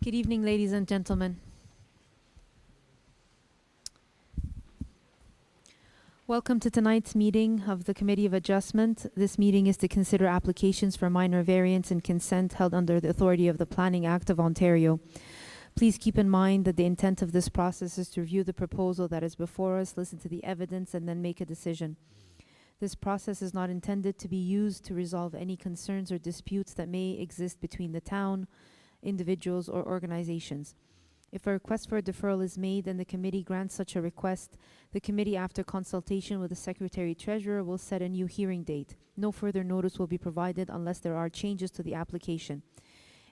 Good evening, ladies and gentlemen. Welcome to tonight's meeting of the Committee of Adjustment. This meeting is to consider applications for minor variance and consent held under the authority of the Planning Act of Ontario. Please keep in mind that the intent of this process is to review the proposal that is before us, listen to the evidence, and then make a decision. This process is not intended to be used to resolve any concerns or disputes that may exist between the town, individuals, or organizations. If a request for a deferral is made and the committee grants such a request, the committee, after consultation with the Secretary-Treasurer, will set a new hearing date. No further notice will be provided unless there are changes to the application.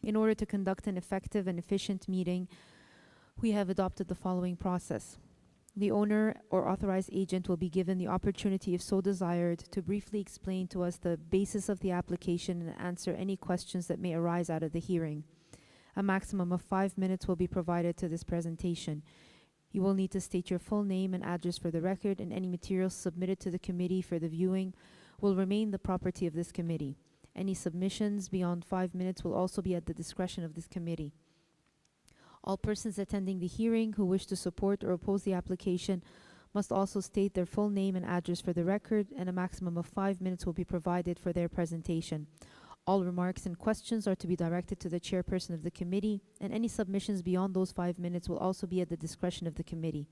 In order to conduct an effective and efficient meeting, we have adopted the following process. The owner or authorized agent will be given the opportunity, if so desired, to briefly explain to us the basis of the application and answer any questions that may arise out of the hearing. A maximum of 5 minutes will be provided to this presentation. You will need to state your full name and address for the record, and any materials submitted to the committee for the viewing will remain the property of this committee. Any submissions beyond 5 minutes will also be at the discretion of this committee. All persons attending the hearing who wish to support or oppose the application must also state their full name and address for the record, and a maximum of 5 minutes will be provided for their presentation. All remarks and questions are to be directed to the chairperson of the committee, and any submissions beyond those 5 minutes will also be at the discretion of the committee.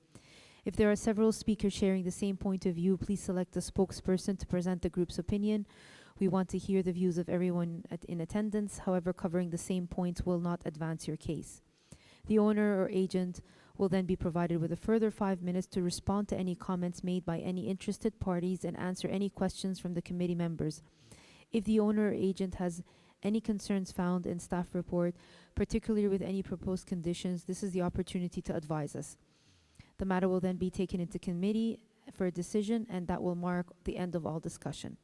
If there are several speakers sharing the same point of view, please select a spokesperson to present the group's opinion. We want to hear the views of everyone in attendance. However, covering the same points will not advance your case. The owner or agent will then be provided with a further 5 minutes to respond to any comments made by any interested parties and answer any questions from the committee members. If the owner or agent has any concerns found in staff report, particularly with any proposed conditions, this is the opportunity to advise us. The matter will then be taken into committee for a decision, and that will mark the end of all discussion.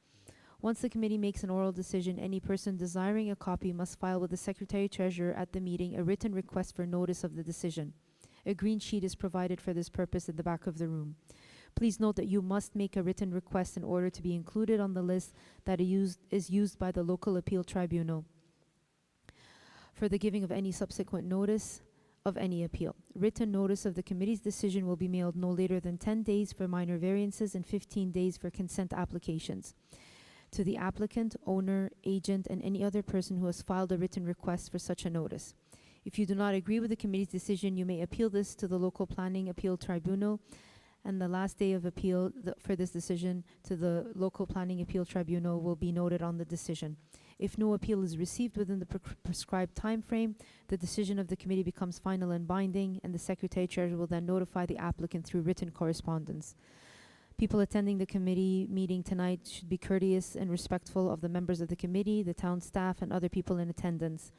Once the committee makes an oral decision, any person desiring a copy must file with the Secretary-Treasurer at the meeting a written request for notice of the decision. A green sheet is provided for this purpose in the back of the room. Please note that you must make a written request in order to be included on the list that is used by the local appeal tribunal for the giving of any subsequent notice of any appeal. Written notice of the committee's decision will be mailed no later than 10 days for minor variances and 15 days for consent applications to the applicant, owner, agent, and any other person who has filed a written request for such a notice. If you do not agree with the committee's decision, you may appeal this to the local planning appeal tribunal, and the last day of appeal for this decision to the local planning appeal tribunal will be noted on the decision. If no appeal is received within the prescribed time frame, the decision of the committee becomes final and binding, and the Secretary-Treasurer will then notify the applicant through written correspondence. People attending the committee meeting tonight should be courteous and respectful of the members of the committee, the town staff, and other people in attendance.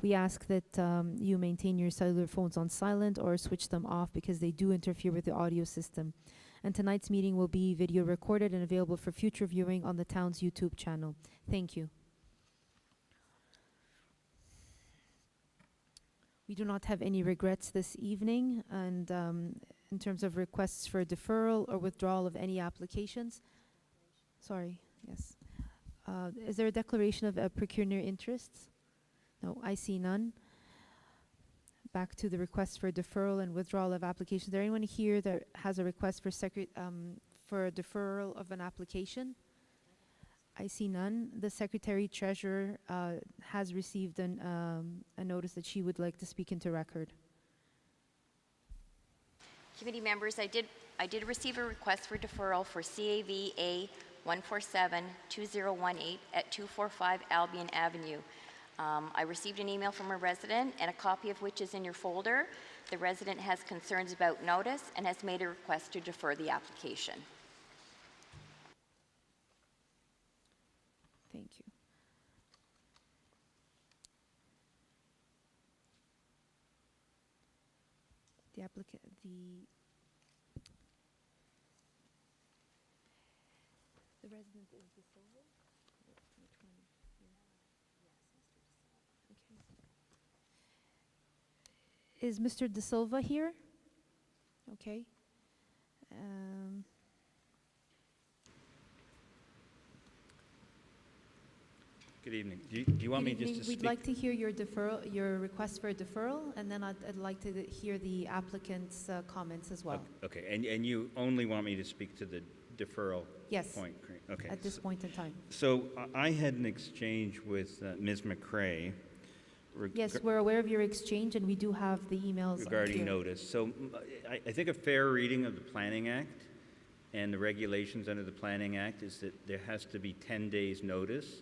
We ask that you maintain your cellular phones on silent or switch them off because they do interfere with the audio system. And tonight's meeting will be video recorded and available for future viewing on the town's YouTube channel. Thank you. We do not have any regrets this evening, and in terms of requests for deferral or withdrawal of any applications. Sorry, yes. Is there a declaration of pecuniary interests? No, I see none. Back to the request for deferral and withdrawal of applications. Is there anyone here that has a request for a deferral of an application? I see none. The Secretary-Treasurer has received a notice that she would like to speak into record. Committee members, I did receive a request for deferral for CAV A 147-2018 at 245 Albion Avenue. I received an email from a resident, and a copy of which is in your folder. The resident has concerns about notice and has made a request to defer the application. Thank you. The applicant, the resident is De Silva? Which one? Okay. Is Mr. De Silva here? Okay. Good evening. Do you want me Good just evening. to We'd speak? like to hear your request for a deferral, and then I'd like to hear the applicant's comments as well. Okay, and you only want me to speak to the deferral Yes, point? Correct. Okay. at this point in time. So I had an exchange with Ms. McCrae Yes, we're aware of your exchange, and we do have the emails regarding here. notice. So I think a fair reading of the Planning Act and the regulations under the Planning Act is that there has to be 10 days notice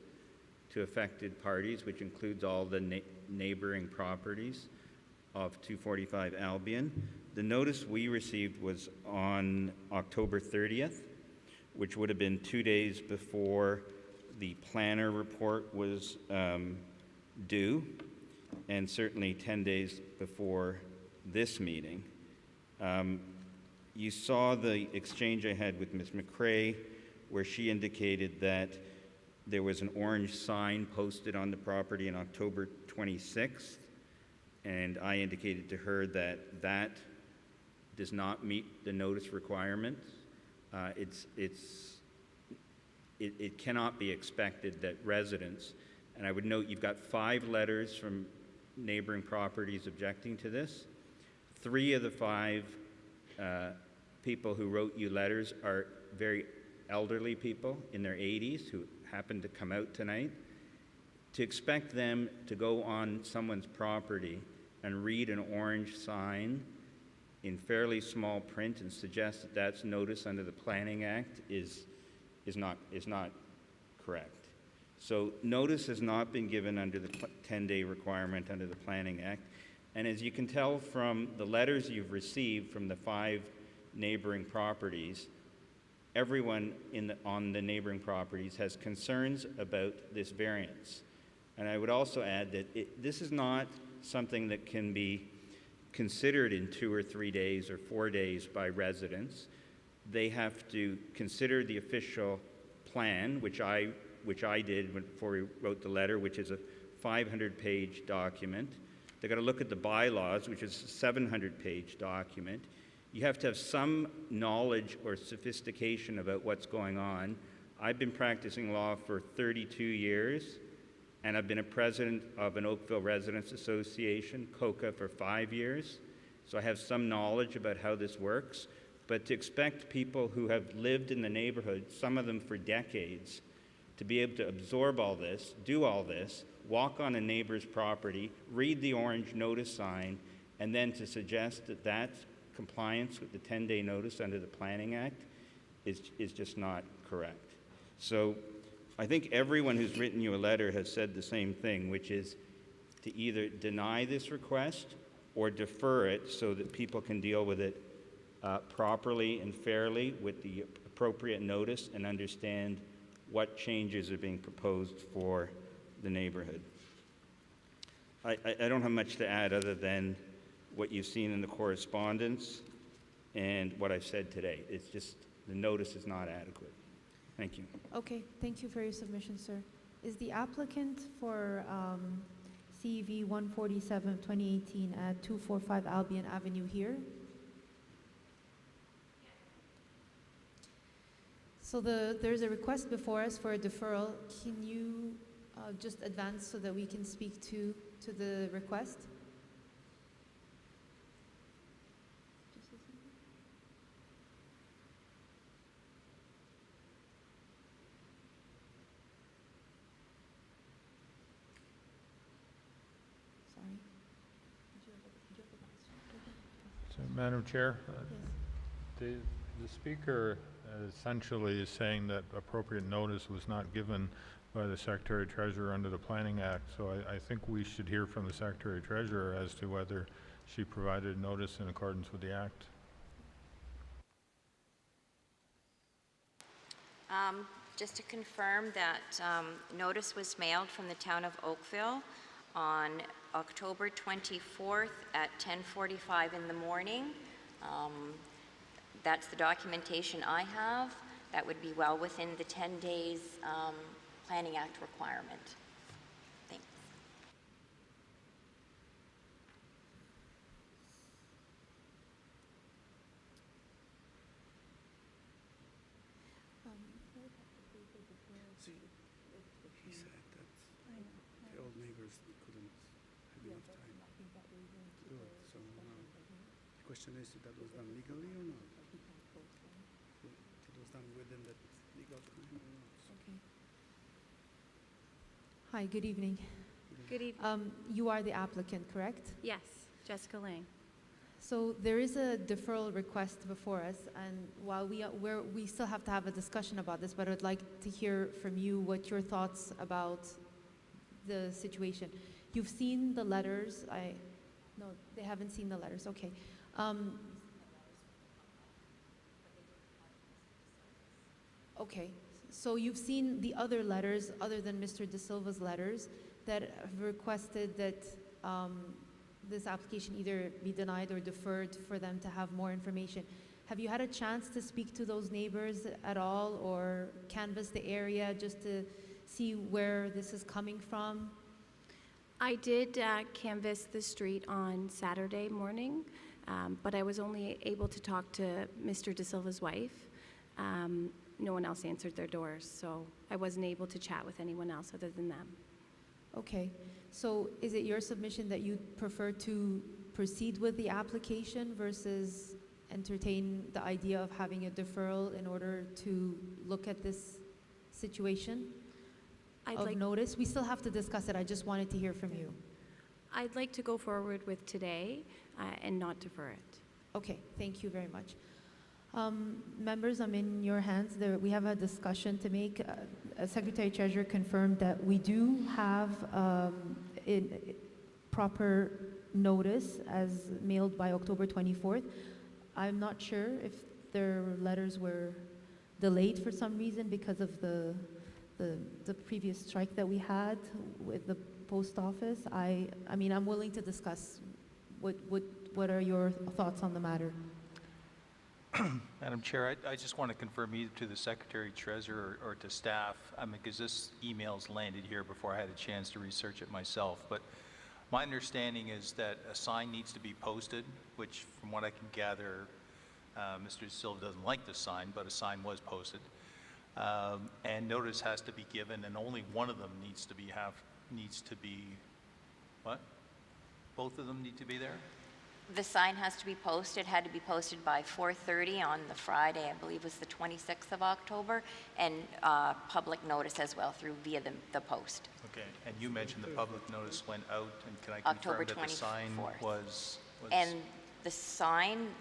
to affected parties, which includes all the neighboring properties of 245 Albion. The notice we received was on October 30th, which would have been 2 days before the planner report was due, and certainly 10 days before this meeting. You saw the exchange I had with Ms. McCrae, where she indicated that there was an orange sign posted on the property on October 26th, and I indicated to her that that does not meet the notice requirements. It cannot be expected that residents, and I would note you've got 5 letters from neighboring properties objecting to this. 3 of the 5 people who wrote you letters are very elderly people in their 80s who happen to come out tonight. To expect them to go on someone's property and read an orange sign in fairly small print and suggest that that's notice under the Planning Act is not correct. So notice has not been given under the 10-day requirement under the Planning Act. And as you can tell from the letters you've received from the 5 neighboring properties, everyone on the neighboring properties has concerns about this variance. And I would also add that this is not something that can be considered in 2 or 3 days or 4 days by residents. They have to consider the official plan, which I did before we wrote the letter, which is a 500-page document. They've got to look at the bylaws, which is a 700-page document. You have to have some knowledge or sophistication about what's going on. I've been practicing law for 32 years, and I've been a president of an Oakville Residents Association, COCA, for 5 years. So I have some knowledge about how this works. But to expect people who have lived in the neighborhood, some of them for decades, to be able to absorb all this, do all this, walk on a neighbor's property, read the orange notice sign, and then to suggest that that's compliance with the 10-day notice under the Planning Act is just not correct. So I think everyone who's written you a letter has said the same thing, which is to either deny this request or defer it so that people can deal with it properly and fairly with the appropriate notice and understand what changes are being proposed for the neighborhood. I don't have much to add other than what you've seen in the correspondence and what I've said today. It's just the notice is not adequate. Thank you. Okay, thank you for your submission, sir. Is the applicant for CEV 147 2018 at 245 Albion Avenue here? So there's a request before us for a deferral. Can you just advance so that we can speak to the request? Sorry. So, Madam Chair, Yes. the speaker essentially is saying that appropriate notice was not given by the Secretary-Treasurer under the Planning Act. So I think we should hear from the Secretary-Treasurer as to whether she provided notice in accordance with the Act. Just to confirm that notice was mailed from the town of Oakville on October 24th at 10:45 in the morning. That's the documentation I have. That would be well within the 10 days Planning Act requirement. Thanks. neighbors couldn't have enough time to do it. So the question is if that was done legally or not. If it was done within that legal time or not. So, Hi, good evening. Good evening. You are the applicant, correct? Yes, Jessica Lang. So there is a deferral request before us, and while we still have to have a discussion about this, but I'd like to hear from you what your thoughts about the situation. You've seen the letters. No, they haven't seen the letters. Okay. Okay. So you've seen the other letters, other than Mr. De Silva's letters, that have requested that this application either be denied or deferred for them to have more information. Have you had a chance to speak to those neighbors at all or canvass the area just to see where this is coming from? I did canvass the street on Saturday morning, but I was only able to talk to Mr. De Silva's wife. No one else answered their doors, so I wasn't able to chat with anyone else other than them. Okay, so is it your submission that you prefer to proceed with the application versus entertain the idea of having a deferral in order to look at this situation of notice? We still have to discuss it. I just wanted to hear from you. I'd like to go forward with today and not defer it. Okay, thank you very much. Members, I'm in your hands. We have a discussion to make. Secretary Treasurer confirmed that we do have proper notice as mailed by October 24th. I'm not sure if their letters were delayed for some reason because of the previous strike that we had with the post office. I mean, I'm willing to discuss. What are your thoughts on the matter? Madam Chair, I just want to confirm either to the Secretary Treasurer or to staff, because this email's landed here before I had a chance to research it myself, but my understanding is that a sign needs to be posted, which from what I can gather, Mr. Silva doesn't like the sign, but a sign was posted. And notice has to be given, and only one of them needs to be, what? Both of them need to be there? The sign has to be posted, had to be posted by 4:30 on the Friday, I believe was the 26th of October, and public notice as well via the post. Okay, and you mentioned the public notice went out, and can I October confirm that the sign 24th. was... And the sign,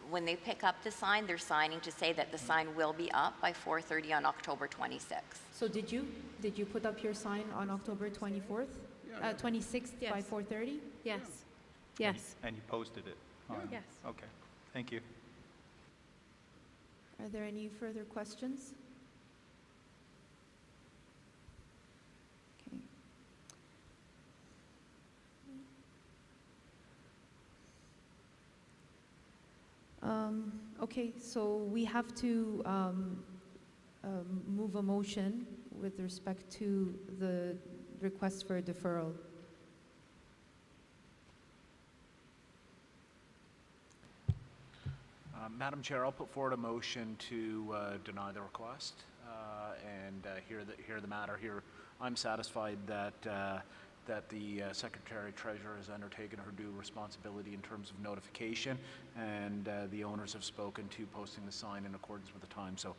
when they pick up the sign, they're signing to say that the sign will be up by 4:30 on October 26th. So did you put up your sign on October 24th? 26th by Yes. 4:30? Yes. Yes. And you posted it? Yes. Okay, thank you. Are there any further questions? Okay. Okay, so we have to move a motion with respect to the request for a deferral. Madam Chair, I'll put forward a motion to deny the request and hear the matter here. I'm satisfied that the Secretary Treasurer has undertaken her due responsibility in terms of notification, and the owners have spoken to posting the sign in accordance with the time. So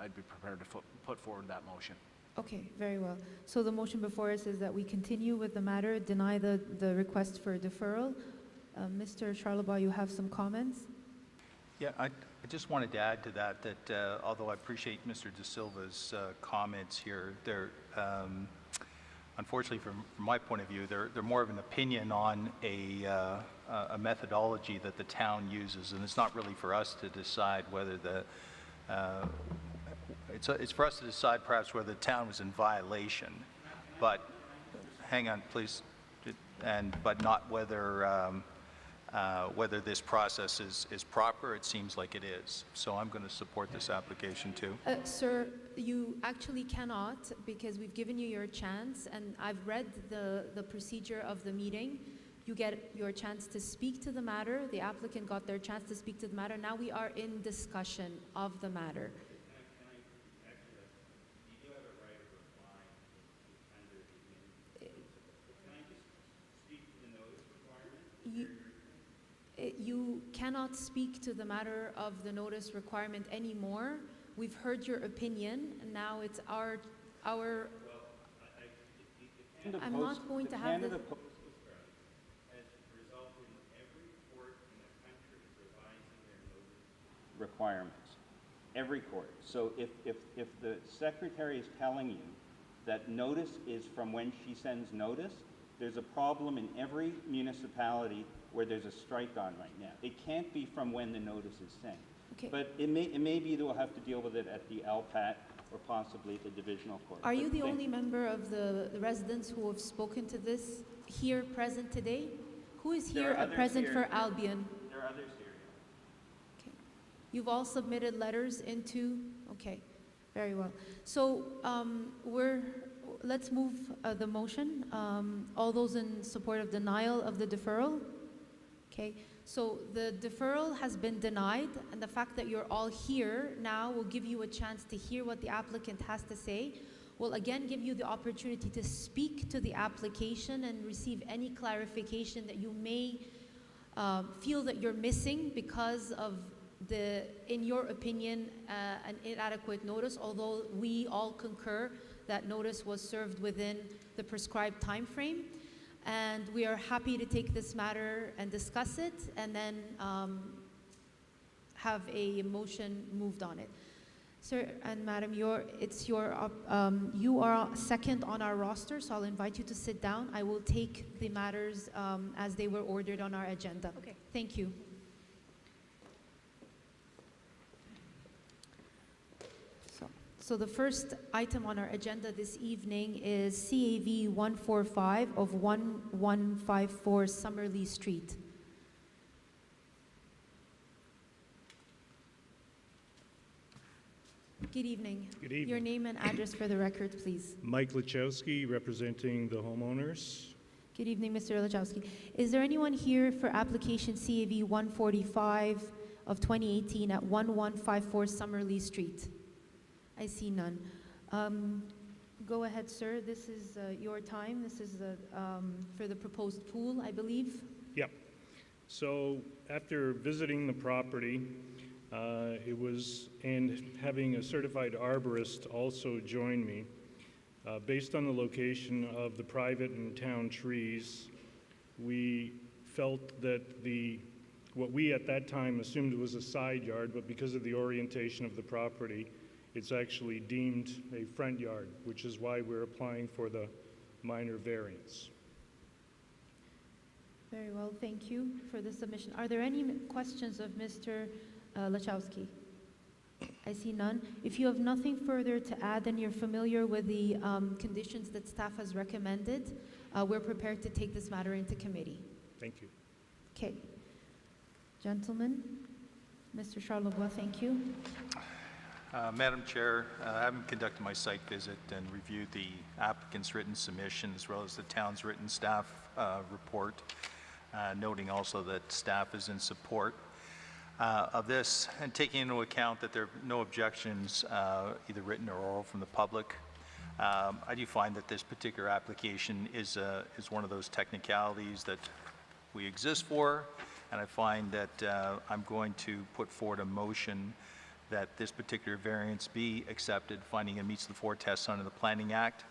I'd be prepared to put forward that motion. Okay, very well. So the motion before us is that we continue with the matter, deny the request for deferral. Mr. Charlebois, you have some comments? Yeah, I just wanted to add to that, although I appreciate Mr. De Silva's comments here, they're, unfortunately from my point of view, they're more of an opinion on a methodology that the town uses, and it's not really for us to decide whether it's for us to decide perhaps whether the town was in violation, but, hang on please, but not whether this process is proper. It seems like it is. So I'm going to support this application too. Sir, you actually cannot, because we've given you your chance, and I've read the procedure of the meeting. You get your chance to speak to the matter. The applicant got their chance to speak to the matter. Now we are in discussion of the matter. You do have a right of reply if you tender the you cannot speak to the matter of the notice requirement anymore. We've heard your opinion, and now it's our. I'm not going to have this. Canada Post has resulted in every court in the country revising their notice requirements. Every court. So if the secretary is telling you that notice is from when she sends notice, there's a problem in every municipality where there's a strike on right now. It can't be from when the notice is sent. Okay. But it may be that we'll have to deal with it at the LPAT or possibly at the divisional court. Are you But the only member of the residents who have spoken to this here present today? Who is There here are others present here. for Albion? There are others here. Okay. You've all submitted letters into, okay, very well. So let's move the motion. All those in support of denial of the deferral? Okay, so the deferral has been denied, and the fact that you're all here now will give you a chance to hear what the applicant has to say. Will again give you the opportunity to speak to the application and receive any clarification that you may feel that you're missing because of in your opinion, an inadequate notice, although we all concur that notice was served within the prescribed time frame. And we are happy to take this matter and discuss it, and then have a motion moved on it. Sir and Madam, you are second on our roster, so I'll invite you to sit down. I will take the matters as they were ordered on our agenda. Okay. Thank you. So the first item on our agenda this evening is CAV 145 of 1154 Summerlee Street. Good evening. Good evening. Your name and address for the record, please. Mike Lachowski, representing the homeowners. Good evening, Mr. Lachowski. Is there anyone here for application CAV 145 of 2018 at 1154 Summerlee Street? I see none. Go ahead, sir. This is your time. This is for the proposed pool, I believe. Yep. So after visiting the property, and having a certified arborist also join me, based on the location of the private and town trees, we felt that what we at that time assumed was a side yard, but because of the orientation of the property, it's actually deemed a front yard, which is why we're applying for the minor variance. Very well, thank you for the submission. Are there any questions of Mr. Lachowski? I see none. If you have nothing further to add and you're familiar with the conditions that staff has recommended, we're prepared to take this matter into committee. Thank you. Okay. Gentlemen, Mr. Charlebois, thank you. Madam Chair, having conducted my site visit and reviewed the applicant's written submission as well as the town's written staff report, noting also that staff is in support of this, and taking into account that there are no objections, either written or oral, from the public, I do find that this particular application is one of those technicalities that we exist for, and I find that I'm going to put forward a motion that this particular variance be accepted, finding it meets the 4 tests under the Planning Act,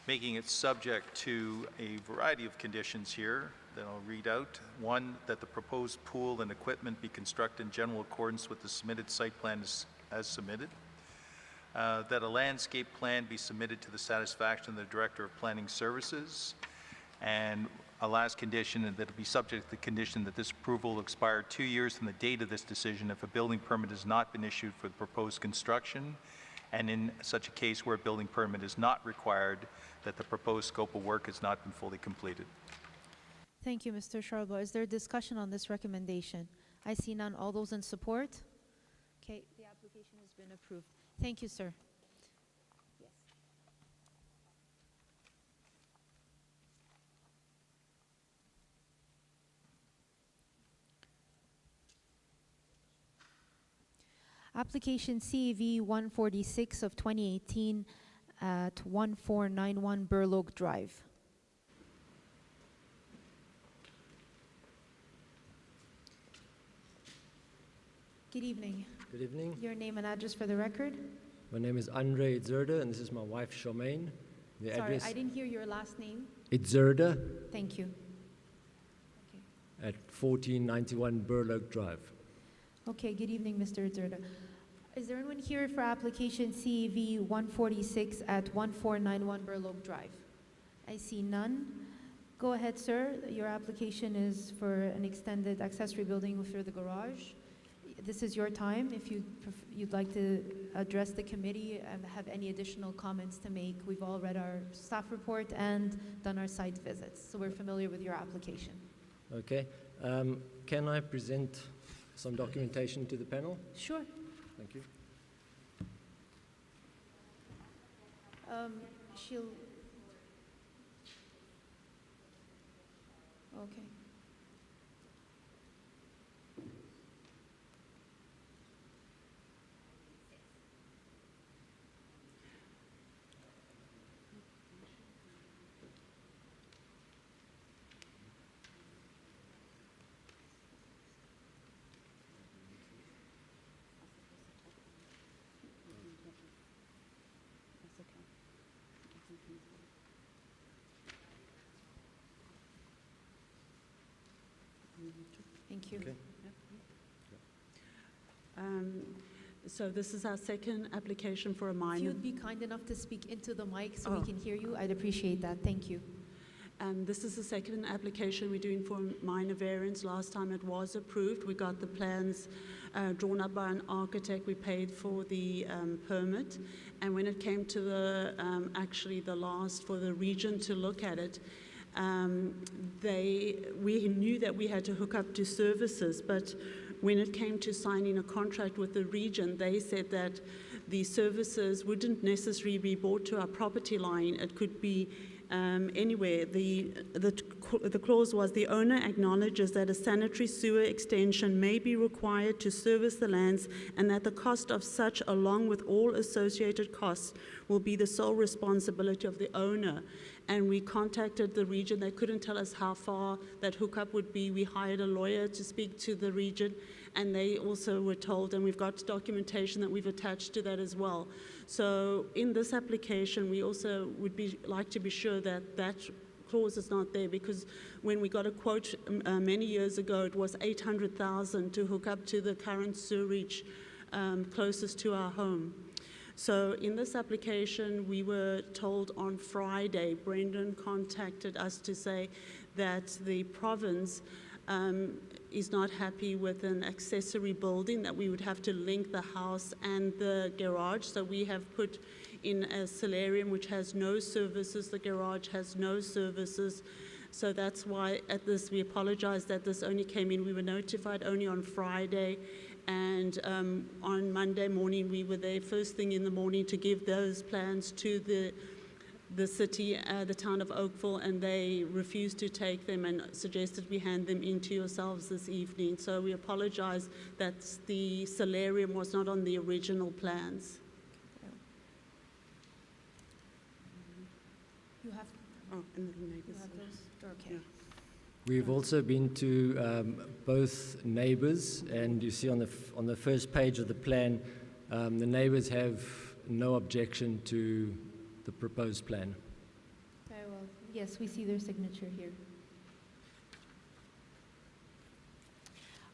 making it subject to a variety of conditions here that I'll read out. 1, that the proposed pool and equipment be constructed in general accordance with the submitted site plan as submitted. That a landscape plan be submitted to the satisfaction of the Director of Planning Services. And a last condition, and that it be subject to the condition that this approval will expire 2 years from the date of this decision if a building permit has not been issued for the proposed construction, and in such a case where a building permit is not required, that the proposed scope of work has not been fully completed. Thank you, Mr. Charlebois. Is there discussion on this recommendation? I see none. All those in support? Okay, the application has been approved. Thank you, sir. Yes. Application CAV 146 of 2018 at 1491 Burloak Drive. Good evening. Good evening. Your name and address for the record? My name is Andre Itzerda, and this is my wife, Charmaine. The Sorry, address, I didn't hear your last name. Itzerda Thank you. at 1491 Burloak Drive. Okay, good evening, Mr. Zerda. Is there anyone here for application CEV 146 at 1491 Burloak Drive? I see none. Go ahead, sir. Your application is for an extended accessory building for the garage. This is your time. If you'd like to address the committee and have any additional comments to make, we've all read our staff report and done our site visits, so we're familiar with your application. Okay. Can I present some documentation to the panel? Sure. Thank you. She'll. Okay. Thank you. Okay. So this is our second application for a If minor. you'd be kind enough to speak into the mic so Oh. we can hear you, I'd appreciate that. Thank you. This is the second application we're doing for minor variance. Last time it was approved. We got the plans drawn up by an architect. We paid for the permit. And when it came to the, actually the last for the region to look at it, we knew that we had to hook up to services, but when it came to signing a contract with the region, they said that the services wouldn't necessarily be brought to our property line. It could be anywhere. The clause was the owner acknowledges that a sanitary sewer extension may be required to service the lands and that the cost of such, along with all associated costs, will be the sole responsibility of the owner. And we contacted the region. They couldn't tell us how far that hookup would be. We hired a lawyer to speak to the region, and they also were told, and we've got documentation that we've attached to that as well. So in this application, we also would like to be sure that that clause is not there, because when we got a quote many years ago, it was $800,000 to hook up to the current sewerage closest to our home. So in this application, we were told on Friday, Brendan contacted us to say that the province is not happy with an accessory building, that we would have to link the house and the garage. So we have put in a solarium which has no services. The garage has no services. So that's why at this, we apologize that this only came in. We were notified only on Friday. And on Monday morning, we were there first thing in the morning to give those plans to the city, the town of Oakville, and they refused to take them and suggested we hand them in to yourselves this evening. So we apologize that the solarium was not on the original plans. You have, Oh, and the neighbors. you have those? Okay. Yeah. We've also been to both neighbors, and you see on the first page of the plan, the neighbors have no objection to the proposed plan. Very well. Yes, we see their signature here.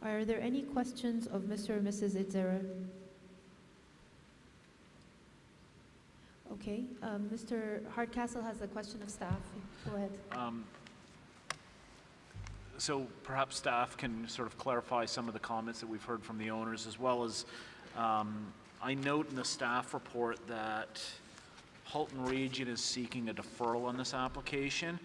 Are there any questions of Mr. or Mrs. Itzera? Okay, Mr. Hardcastle has a question of staff. Go ahead. So perhaps staff can sort of clarify some of the comments that we've heard from the owners, as well as I note in the staff report that Halton Region is seeking a deferral on this application,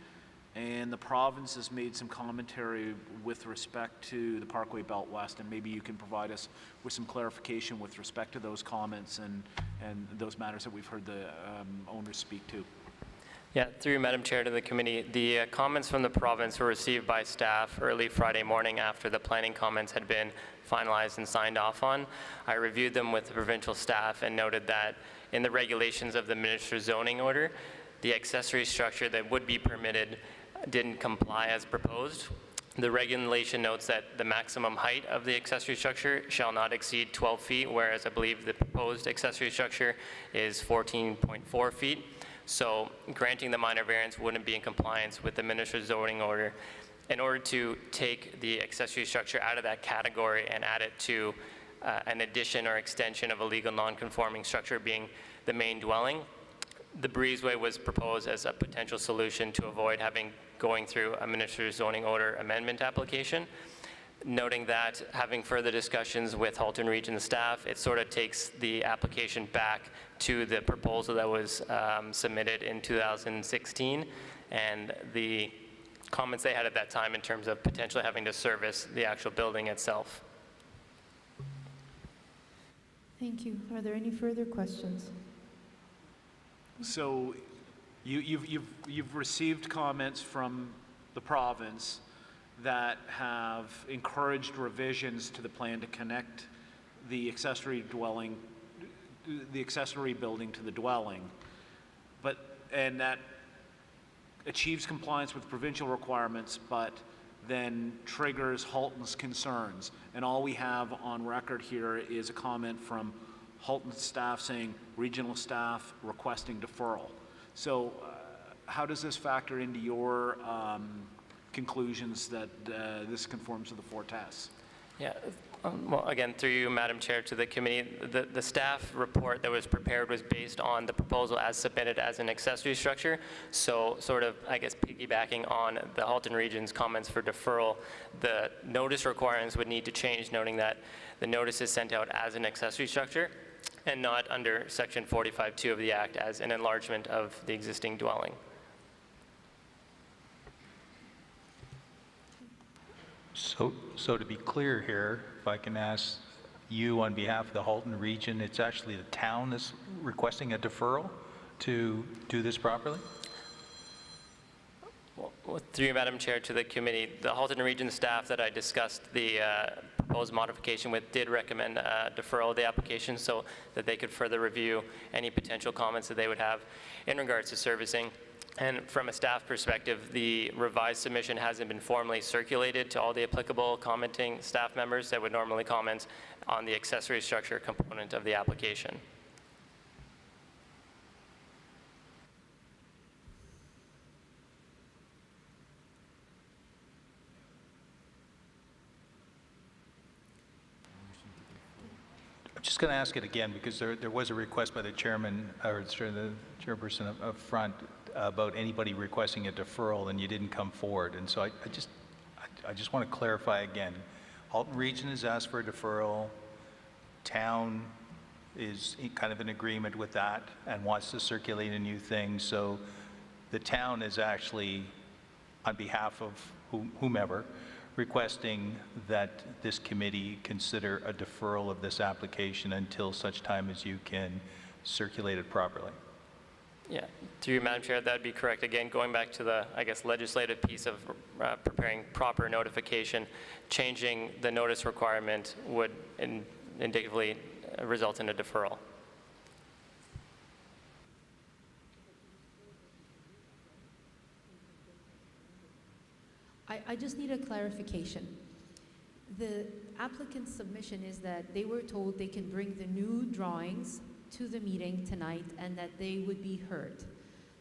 and the province has made some commentary with respect to the Parkway Belt West, and maybe you can provide us with some clarification with respect to those comments and those matters that we've heard the owners speak to. Yeah, through Madam Chair to the committee, the comments from the province were received by staff early Friday morning after the planning comments had been finalized and signed off on. I reviewed them with the provincial staff and noted that in the regulations of the Minister's zoning order, the accessory structure that would be permitted didn't comply as proposed. The regulation notes that the maximum height of the accessory structure shall not exceed 12 feet, whereas I believe the proposed accessory structure is 14.4 feet. So granting the minor variance wouldn't be in compliance with the minister's zoning order. In order to take the accessory structure out of that category and add it to an addition or extension of a legal non-conforming structure being the main dwelling, the breezeway was proposed as a potential solution to avoid going through a minister's zoning order amendment application. Noting that, having further discussions with Halton Region staff, it sort of takes the application back to the proposal that was submitted in 2016, and the comments they had at that time in terms of potentially having to service the actual building itself. Thank you. Are there any further questions? So you've received comments from the province that have encouraged revisions to the plan to connect the accessory building to the dwelling, and that achieves compliance with provincial requirements, but then triggers Halton's concerns. And all we have on record here is a comment from Halton staff saying regional staff requesting deferral. So how does this factor into your conclusions that this conforms to the four tests? Yeah, well, again, through you, Madam Chair, to the committee, the staff report that was prepared was based on the proposal as submitted as an accessory structure. So sort of, I guess, piggybacking on the Halton Region's comments for deferral, the notice requirements would need to change, noting that the notice is sent out as an accessory structure and not under Section 45(2) of the Act as an enlargement of the existing dwelling. So to be clear here, if I can ask you on behalf of the Halton Region, it's actually the town that's requesting a deferral to do this properly? Well, through you, Madam Chair, to the committee, the Halton Region staff that I discussed the proposed modification with did recommend deferral of the application so that they could further review any potential comments that they would have in regards to servicing. And from a staff perspective, the revised submission hasn't been formally circulated to all the applicable commenting staff members that would normally comment on the accessory structure component of the application. I'm just going to ask it again because there was a request by the chairman or the chairperson up front about anybody requesting a deferral and you didn't come forward. And so I just want to clarify again. Halton Region has asked for a deferral. Town is kind of in agreement with that and wants to circulate a new thing. So the town is actually, on behalf of whomever, requesting that this committee consider a deferral of this application until such time as you can circulate it properly. Yeah, through you, Madam Chair, that'd be correct. Again, going back to the, I guess, legislative piece of preparing proper notification, changing the notice requirement would indicatively result in a deferral. I just need a clarification. The applicant's submission is that they were told they can bring the new drawings to the meeting tonight and that they would be heard.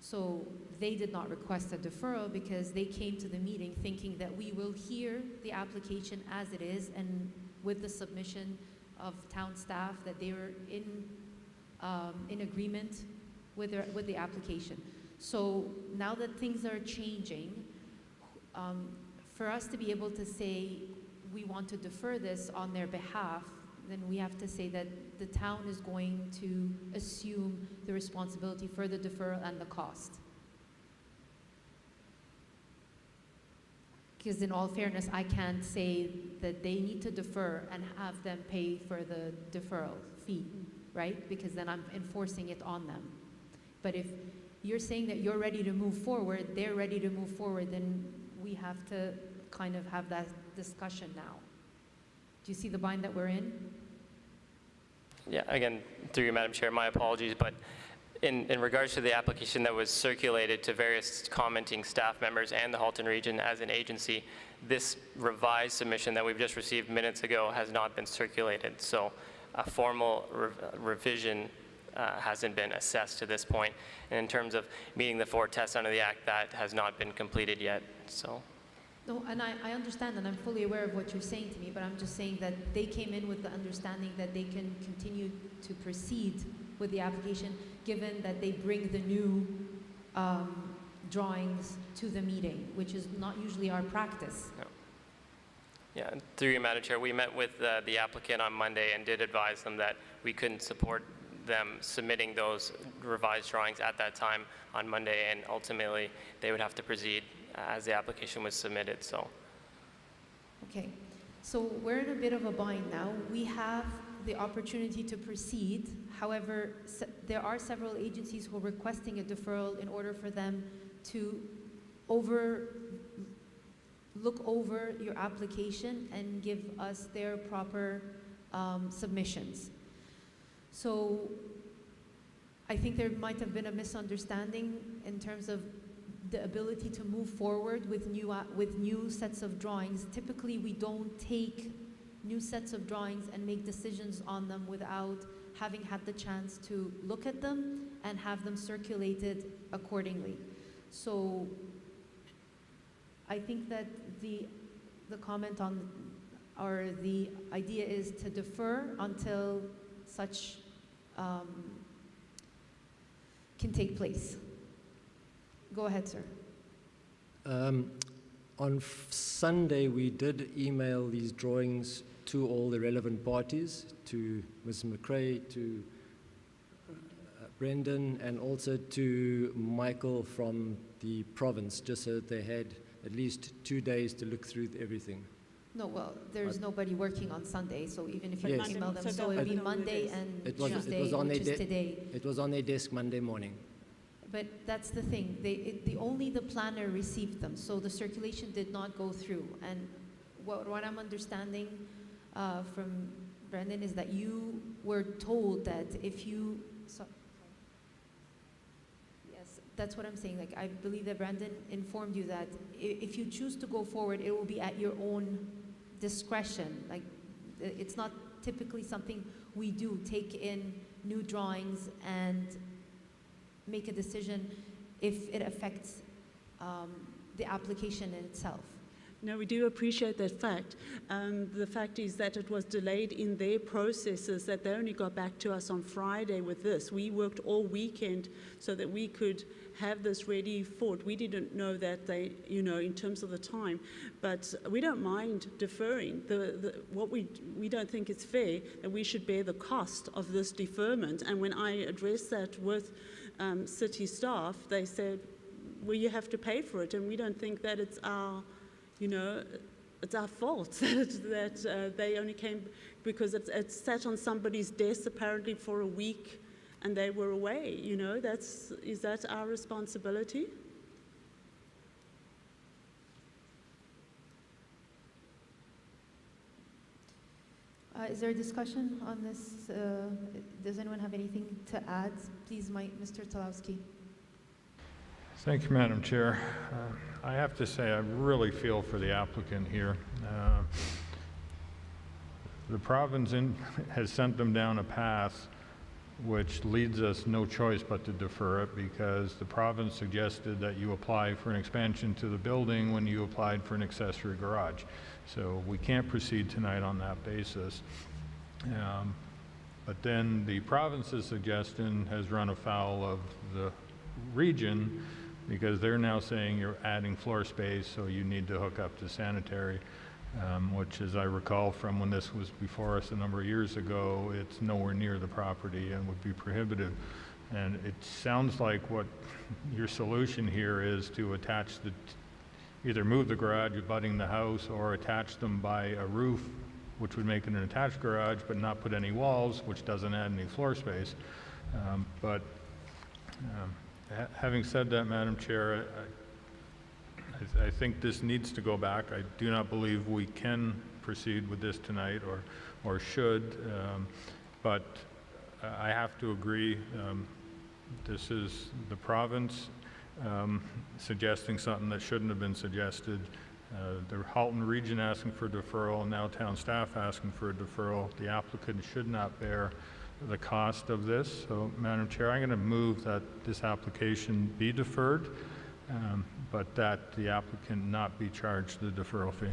So they did not request a deferral because they came to the meeting thinking that we will hear the application as it is and with the submission of town staff that they were in agreement with the application. So now that things are changing, for us to be able to say we want to defer this on their behalf, then we have to say that the town is going to assume the responsibility for the deferral and the cost. Because in all fairness, I can't say that they need to defer and have them pay for the deferral fee, right? Because then I'm enforcing it on them. But if you're saying that you're ready to move forward, they're ready to move forward, then we have to kind of have that discussion now. Do you see the bind that we're in? Yeah, again, through you, Madam Chair, my apologies, but in regards to the application that was circulated to various commenting staff members and the Halton Region as an agency, this revised submission that we've just received minutes ago has not been circulated. So a formal revision hasn't been assessed to this point. And in terms of meeting the 4 tests under the Act, that has not been completed yet. So. No, and I understand, and I'm fully aware of what you're saying to me, but I'm just saying that they came in with the understanding that they can continue to proceed with the application, given that they bring the new drawings to the meeting, which is not usually our practice. No. Yeah, through you, Madam Chair, we met with the applicant on Monday and did advise them that we couldn't support them submitting those revised drawings at that time on Monday, and ultimately they would have to proceed as the application was submitted. So. Okay, so we're in a bit of a bind now. We have the opportunity to proceed. However, there are several agencies who are requesting a deferral in order for them to look over your application and give us their proper submissions. So I think there might have been a misunderstanding in terms of the ability to move forward with new sets of drawings. Typically, we don't take new sets of drawings and make decisions on them without having had the chance to look at them and have them circulated accordingly. So I think that the comment on, or the idea is to defer until such can take place. Go ahead, sir. On Sunday, we did email these drawings to all the relevant parties, to Ms. McRae, to Brendan, and also to Michael from the province, just so that they had at least 2 days to look through everything. No, well, there's nobody working on Sunday, so even if you Yes. email them, so it would be Monday and Tuesday, which is today. It was on their desk Monday morning. But that's the thing, only the planner received them, so the circulation did not go through. And what I'm understanding from Brendan is that you were told that if you, yes, that's what I'm saying. Like, I believe that Brendan informed you that if you choose to go forward, it will be at your own discretion. Like, it's not typically something we do, take in new drawings and make a decision if it affects the application in itself. No, we do appreciate that fact. The fact is that it was delayed in their processes, that they only got back to us on Friday with this. We worked all weekend so that we could have this ready for it. We didn't know that they, in terms of the time, but we don't mind deferring. What we don't think it's fair that we should bear the cost of this deferment. And when I addressed that with city staff, they said, well, you have to pay for it, and we don't think that it's our it's our fault that they only came because it sat on somebody's desk apparently for a week and they were away. Is that our responsibility? Is there a discussion on this? Does anyone have anything to add? Please, Mr. Talowski. Thank you, Madam Chair. I have to say I really feel for the applicant here. The province has sent them down a path which leads us no choice but to defer it, because the province suggested that you apply for an expansion to the building when you applied for an accessory garage. So we can't proceed tonight on that basis. But then the province's suggestion has run afoul of the region, because they're now saying you're adding floor space, so you need to hook up to sanitary, which, as I recall from when this was before us a number of years ago, it's nowhere near the property and would be prohibitive. And it sounds like what your solution here is to attach either move the garage abutting the house or attach them by a roof, which would make it an attached garage, but not put any walls, which doesn't add any floor space. Having said that, Madam Chair, I think this needs to go back. I do not believe we can proceed with this tonight or should, but I have to agree This is the province suggesting something that shouldn't have been suggested. The Halton region asking for deferral, now town staff asking for a deferral. The applicant should not bear the cost of this. So, Madam Chair, I'm going to move that this application be deferred, but that the applicant not be charged the deferral fee.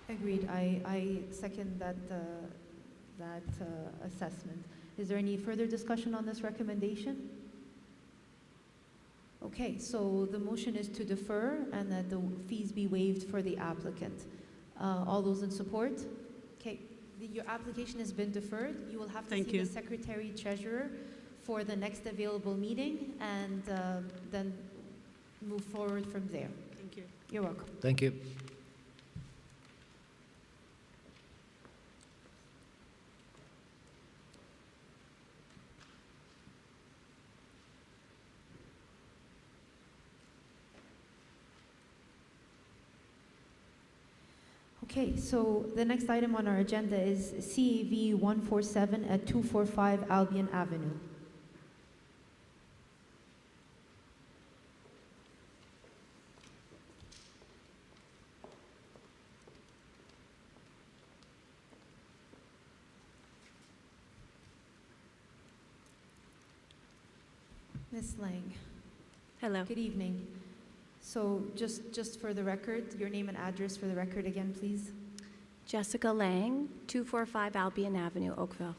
Agreed. I second that, assessment. Is there any further discussion on this recommendation? Okay, so the motion is to defer and that the fees be waived for the applicant. All those in support? Okay, your application has been deferred. You will have to Thank see you. the Secretary Treasurer for the next available meeting and then move forward from there. Thank you. You're welcome. Thank you. Okay, so the next item on our agenda is CAV 147 at 245 Albion Avenue. Ms. Lang, Hello. good evening. So just for the record, your name and address for the record again, please. Jessica Lang, 245 Albion Avenue, Oakville.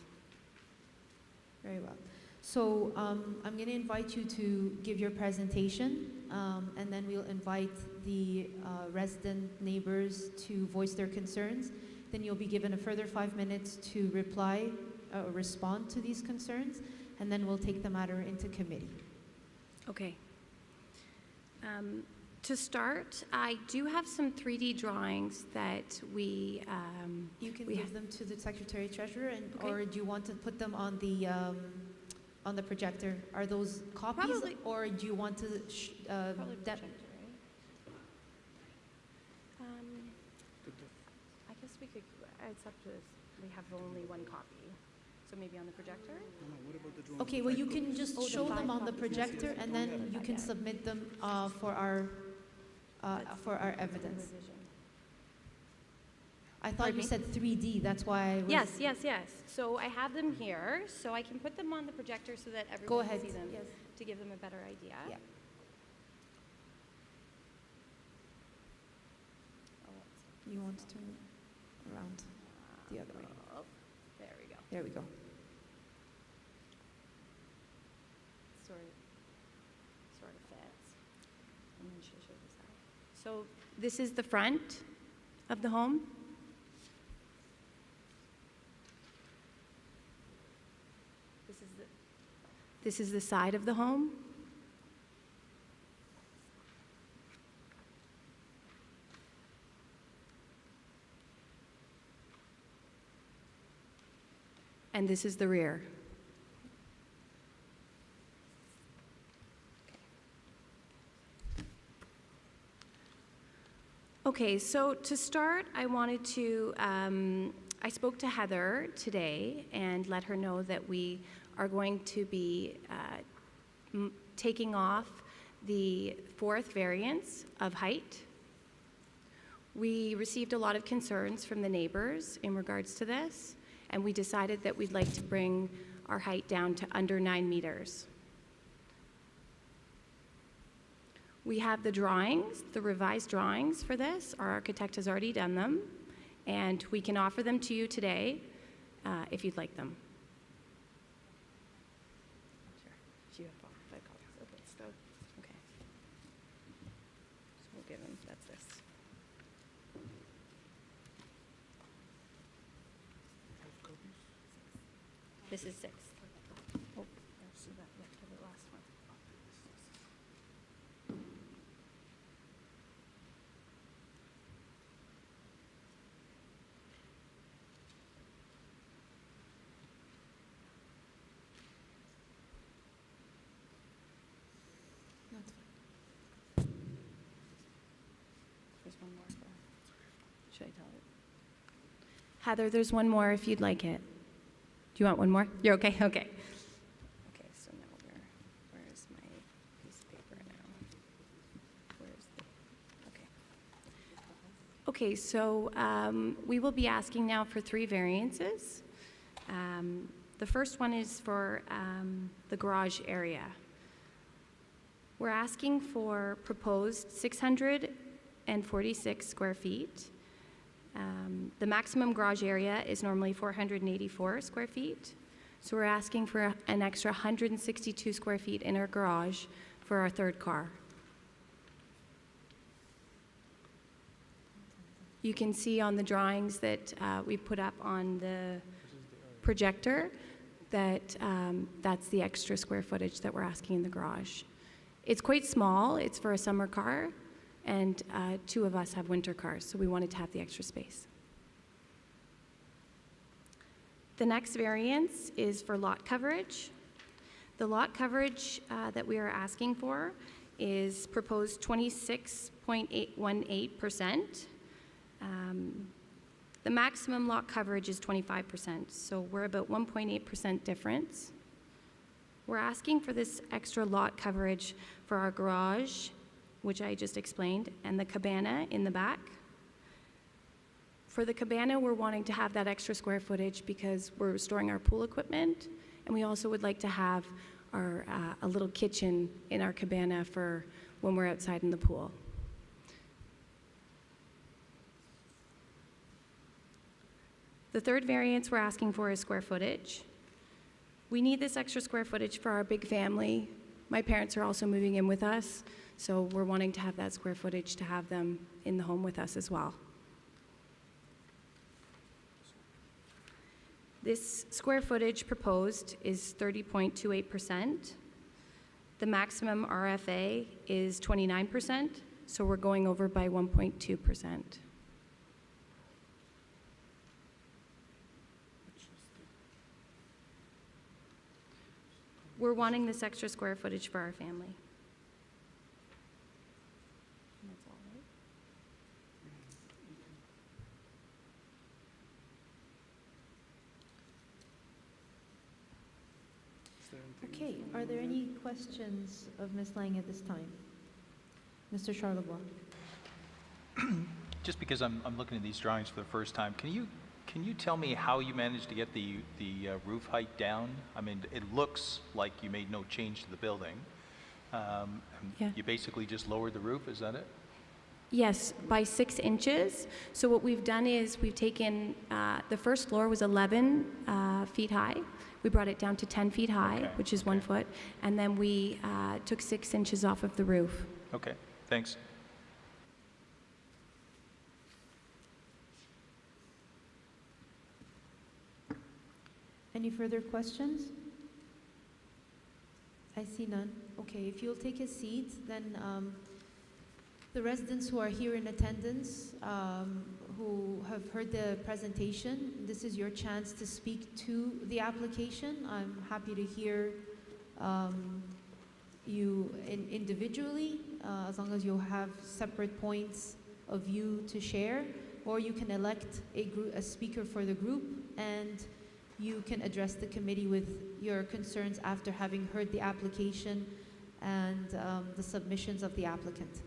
Very well. So I'm going to invite you to give your presentation, and then we'll invite the resident neighbors to voice their concerns. Then you'll be given a further 5 minutes to reply or respond to these concerns, and then we'll take the matter into committee. Okay. To start, I do have some 3D drawings that we You can we give them to the Secretary Treasurer, and Okay. or do you want to put them on the projector? Are those copies, Probably- or do you want to? probably projector, right? I guess we could. It's up to us. We have only one copy, so maybe on the projector. What about the drawing? Okay, well, you can just Oh, the show them 5 on the copies. projector, and then you can submit them for our evidence. Revision. I thought you Pardon me? said 3D, that's why I was... Yes. So I have them here, so I can put them on the projector so that everyone ahead, can see them, yes. to give them a better idea. Yeah. You want to turn it around the other way. Oh, there we go. There we go. Sort of fits. And then she'll show the side. So this is the front of the home. This is the side of the home. And this is the rear. Okay, so to start, I wanted to, I spoke to Heather today and let her know that we are going to be taking off the 4th variance of height. We received a lot of concerns from the neighbors in regards to this, and we decided that we'd like to bring our height down to under 9 meters. We have the drawings, the revised drawings for this. Our architect has already done them, and we can offer them to you today if you'd like them. Sure. Do you have 5 copies? Okay, so, okay. So we'll give him, that's this. This is 6. Oh, so that, yeah, give the last one. That's fine. There's one more. Should I tell it? Heather, there's one more if you'd like it. Do you want one more? You're okay? Okay. Okay, so now we're... Okay, so we will be asking now for 3 variances. The first one is for the garage area. We're asking for proposed 646 square feet. The maximum garage area is normally 484 square feet. So we're asking for an extra 162 square feet in our garage for our 3rd car. You can see on the drawings that we put up on the projector that that's the extra square footage that we're asking in the garage. It's quite small. It's for a summer car, and 2 of us have winter cars, so we wanted to have the extra space. The next variance is for lot coverage. The lot coverage that we are asking for is proposed 26.818%. The maximum lot coverage is 25%, so we're about 1.8% difference. We're asking for this extra lot coverage for our garage, which I just explained, and the cabana in the back. For the cabana, we're wanting to have that extra square footage because we're storing our pool equipment, and we also would like to have our, a little kitchen in our cabana for when we're outside in the pool. The 3rd variance we're asking for is square footage. We need this extra square footage for our big family. My parents are also moving in with us, so we're wanting to have that square footage to have them in the home with us as well. This square footage proposed is 30.28%. The maximum RFA is 29%, so we're going over by 1.2%. We're wanting this extra square footage for our family. That's all right. Okay, are there any questions of Ms. Lang at this time? Mr. Charlebois? Just because I'm looking at these drawings for the first time, can you tell me how you managed to get the roof height down? I mean, it looks like you made no change to the building. Yeah. You basically just lowered the roof, is that it? Yes, by 6 inches. So what we've done is we've taken, the first floor was 11 feet high. We brought it down to 10 feet high, Okay, which is 1 foot. And then we took 6 inches off of the roof. Okay, thanks. Any further questions? I see none. Okay, if you'll take a seat, then the residents who are here in attendance, who have heard the presentation, this is your chance to speak to the application. I'm happy to hear you individually, as long as you have separate points of view to share, or you can elect a speaker for the group, and you can address the committee with your concerns after having heard the application and the submissions of the applicant.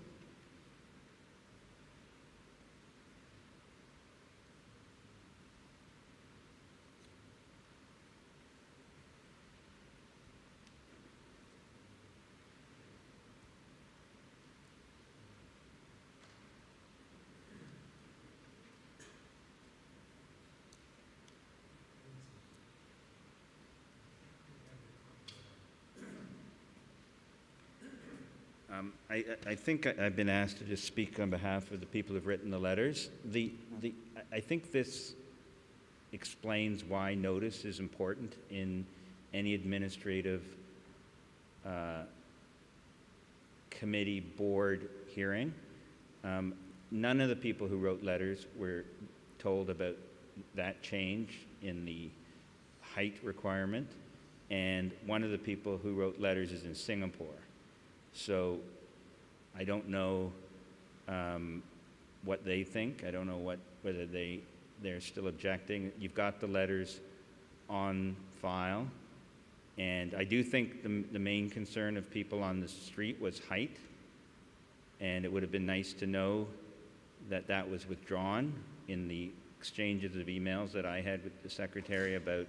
I think I've been asked to just speak on behalf of the people who've written the letters. I think this explains why notice is important in any administrative committee board hearing. None of the people who wrote letters were told about that change in the height requirement, and one of the people who wrote letters is in Singapore. So I don't know what they think. I don't know whether they're still objecting. You've got the letters on file, and I do think the main concern of people on the street was height, and it would have been nice to know that that was withdrawn in the exchanges of emails that I had with the secretary about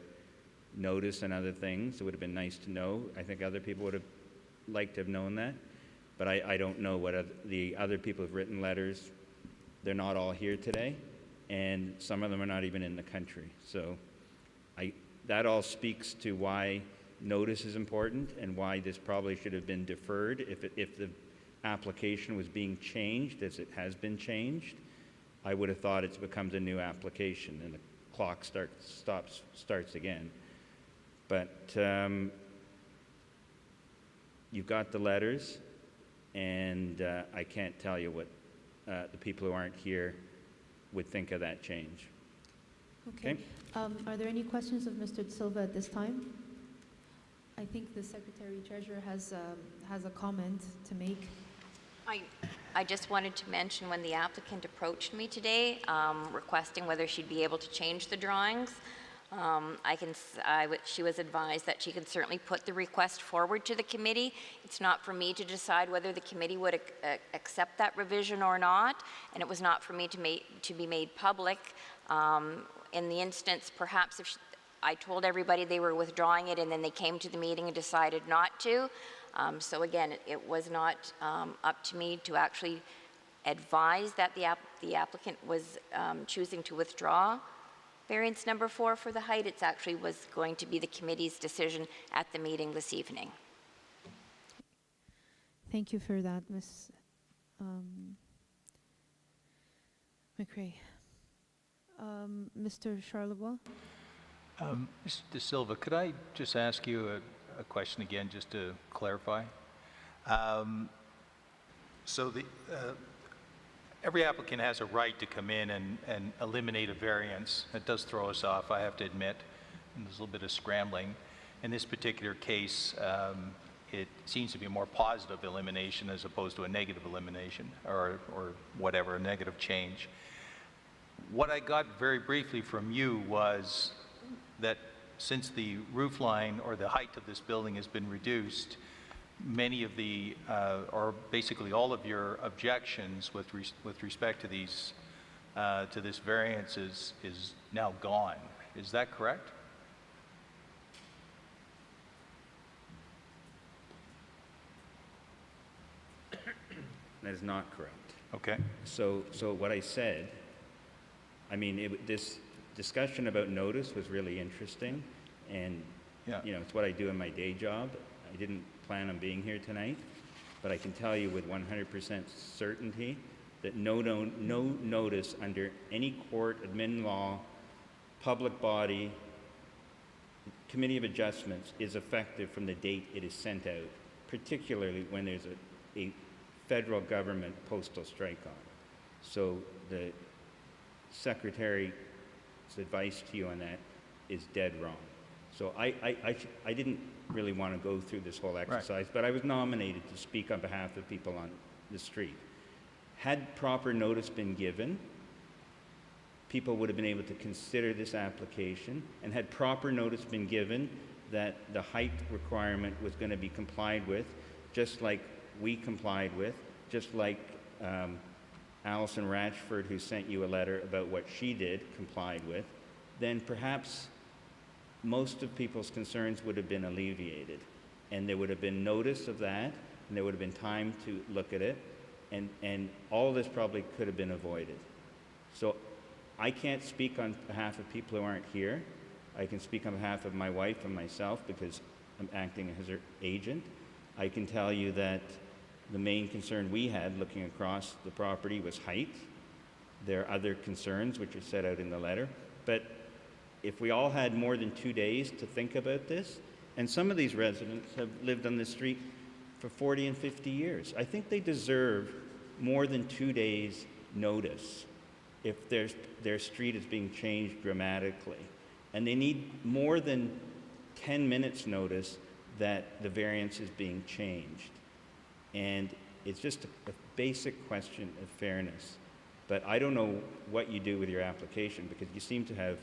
notice and other things. It would have been nice to know. I think other people would have liked to have known that. But I don't know what the other people have written letters. They're not all here today, and some of them are not even in the country. So that all speaks to why notice is important and why this probably should have been deferred. If the application was being changed, as it has been changed, I would have thought it becomes a new application and the clock starts again. But you've got the letters, and I can't tell you what the people who aren't here would think of that change. Okay. Are there any questions of Mr. De Silva at this time? I think the Secretary-Treasurer has a comment to make. I just wanted to mention when the applicant approached me today, requesting whether she'd be able to change the drawings, she was advised that she can certainly put the request forward to the committee. It's not for me to decide whether the committee would accept that revision or not, and it was not for me to be made public. In the instance, perhaps if I told everybody they were withdrawing it and then they came to the meeting and decided not to. So again, it was not up to me to actually advise that the applicant was choosing to withdraw variance number 4 for the height. It's actually was going to be the committee's decision at the meeting this evening. Thank you for that, Ms. McRae. Mr. Charlebois? Mr. De Silva, could I just ask you a question again, just to clarify? Every applicant has a right to come in and eliminate a variance. It does throw us off, I have to admit, and there's a little bit of scrambling. In this particular case, it seems to be a more positive elimination as opposed to a negative elimination or whatever, a negative change. What I got very briefly from you was that since the roof line or the height of this building has been reduced, many of the, or basically all of your objections with respect to these, to this variance is now gone. Is that correct? That is not correct. Okay. So what I said, I mean, this discussion about notice was really interesting, and you know, it's what I do in my day job. I didn't plan on being here tonight, but I can tell you with 100% certainty that no notice under any court, admin law, public body, committee of adjustments is effective from the date it is sent out, particularly when there's a federal government postal strike on. So the Secretary's advice to you on that is dead wrong. So I didn't really want to go through this whole exercise, but I was nominated to speak on behalf of people on the street. Had proper notice been given, people would have been able to consider this application, and had proper notice been given that the height requirement was going to be complied with, just like we complied with, just like Allison Ratchford, who sent you a letter about what she did, complied with, then perhaps most of people's concerns would have been alleviated. And there would have been notice of that, and there would have been time to look at it, and all this probably could have been avoided. So I can't speak on behalf of people who aren't here. I can speak on behalf of my wife and myself because I'm acting as her agent. I can tell you that the main concern we had looking across the property was height. There are other concerns which are set out in the letter, but if we all had more than 2 days to think about this, and some of these residents have lived on this street for 40 and 50 years, I think they deserve more than 2 days notice if their street is being changed dramatically. And they need more than 10 minutes notice that the variance is being changed. And it's just a basic question of fairness. But I don't know what you do with your application, because you seem to have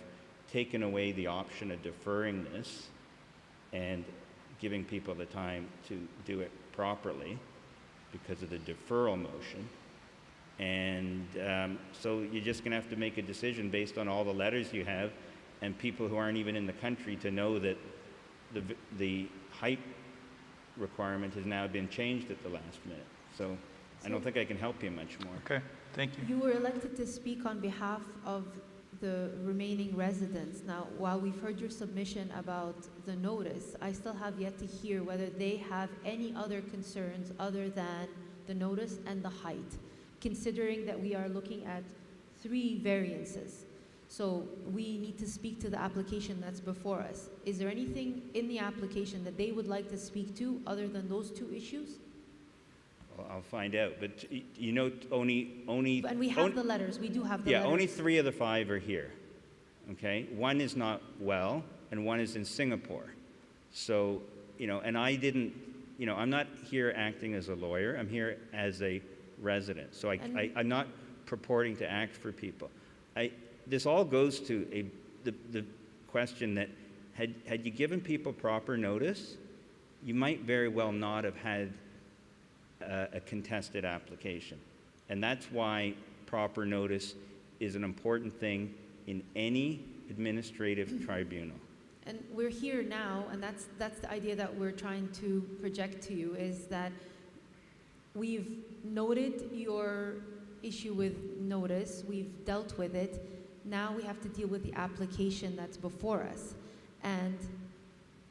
taken away the option of deferring this and giving people the time to do it properly because of the deferral motion. And so you're just going to have to make a decision based on all the letters you have and people who aren't even in the country to know that the height requirement has now been changed at the last minute. So I don't think I can help you much more. Okay, thank you. You were elected to speak on behalf of the remaining residents. Now, while we've heard your submission about the notice, I still have yet to hear whether they have any other concerns other than the notice and the height, considering that we are looking at 3 variances. So we need to speak to the application that's before us. Is there anything in the application that they would like to speak to other than those 2 issues? Well, I'll find out. But you know, only And we have the letters. We do have the yeah, letters. only 3 of the 5 are here. Okay, 1 is not well, and 1 is in Singapore. So, you know, and I didn't, you know, I'm not here acting as a lawyer. I'm here as a resident. So I'm not purporting to act for people. This all goes to the question that had you given people proper notice, you might very well not have had a contested application. And that's why proper notice is an important thing in any administrative tribunal. And we're here now, and that's the idea that we're trying to project to you, is that we've noted your issue with notice, we've dealt with it, now we have to deal with the application that's before us. And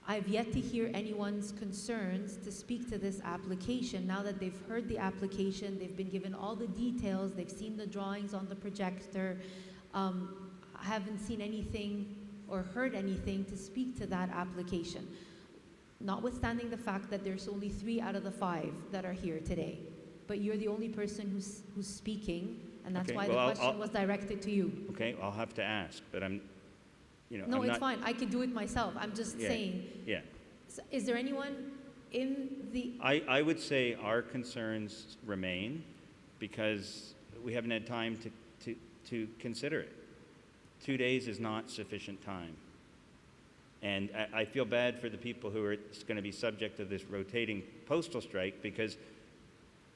I've yet to hear anyone's concerns to speak to this application. Now that they've heard the application, they've been given all the details, they've seen the drawings on the projector, I haven't seen anything or heard anything to speak to that application, notwithstanding the fact that there's only 3 out of the 5 that are here today. But you're the only person who's speaking, and that's Okay, why well, the question was directed to you. Okay, I'll have to ask, but I'm, you know, No, I'm it's not, fine. I could do it myself. I'm just Yeah, saying. yeah. Is there anyone in the? I would say our concerns remain because we haven't had time to consider it. 2 days is not sufficient time. And I feel bad for the people who are going to be subject to this rotating postal strike, because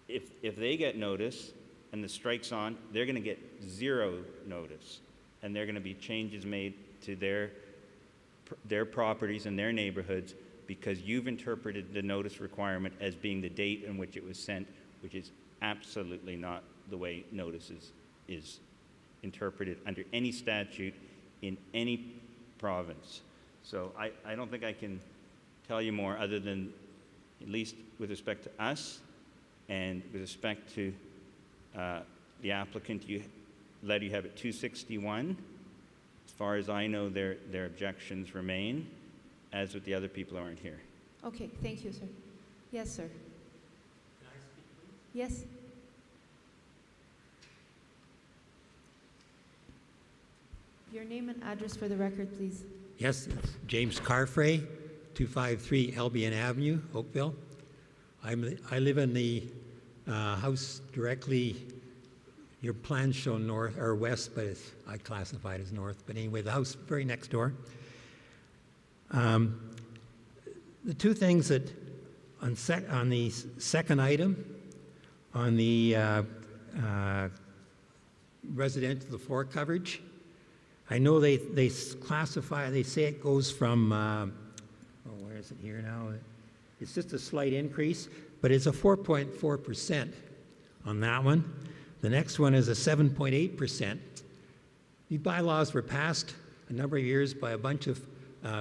if they get notice and the strike's on, they're going to get 0 notice. And they're going to be changes made to their properties and their neighborhoods because you've interpreted the notice requirement as being the date in which it was sent, which is absolutely not the way notices is interpreted under any statute in any province. So I don't think I can tell you more other than, at least with respect to us and with respect to the applicant, letter you have at 261. As far as I know, their objections remain, as with the other people who aren't here. Okay, thank you, sir. Yes, sir. Can I speak, please? Yes. Your name and address for the record, please. Yes, it's James Carfrey, 253 Albion Avenue, Oakville. I live in the house directly, your plans show north or west, but I classify it as north. But anyway, the house very next door. The 2 things that on the second item, on the residential, the floor coverage, I know they classify, they say it goes from, where is it here now? It's just a slight increase, but it's a 4.4% on that one. The next one is a 7.8%. These bylaws were passed a number of years by a bunch of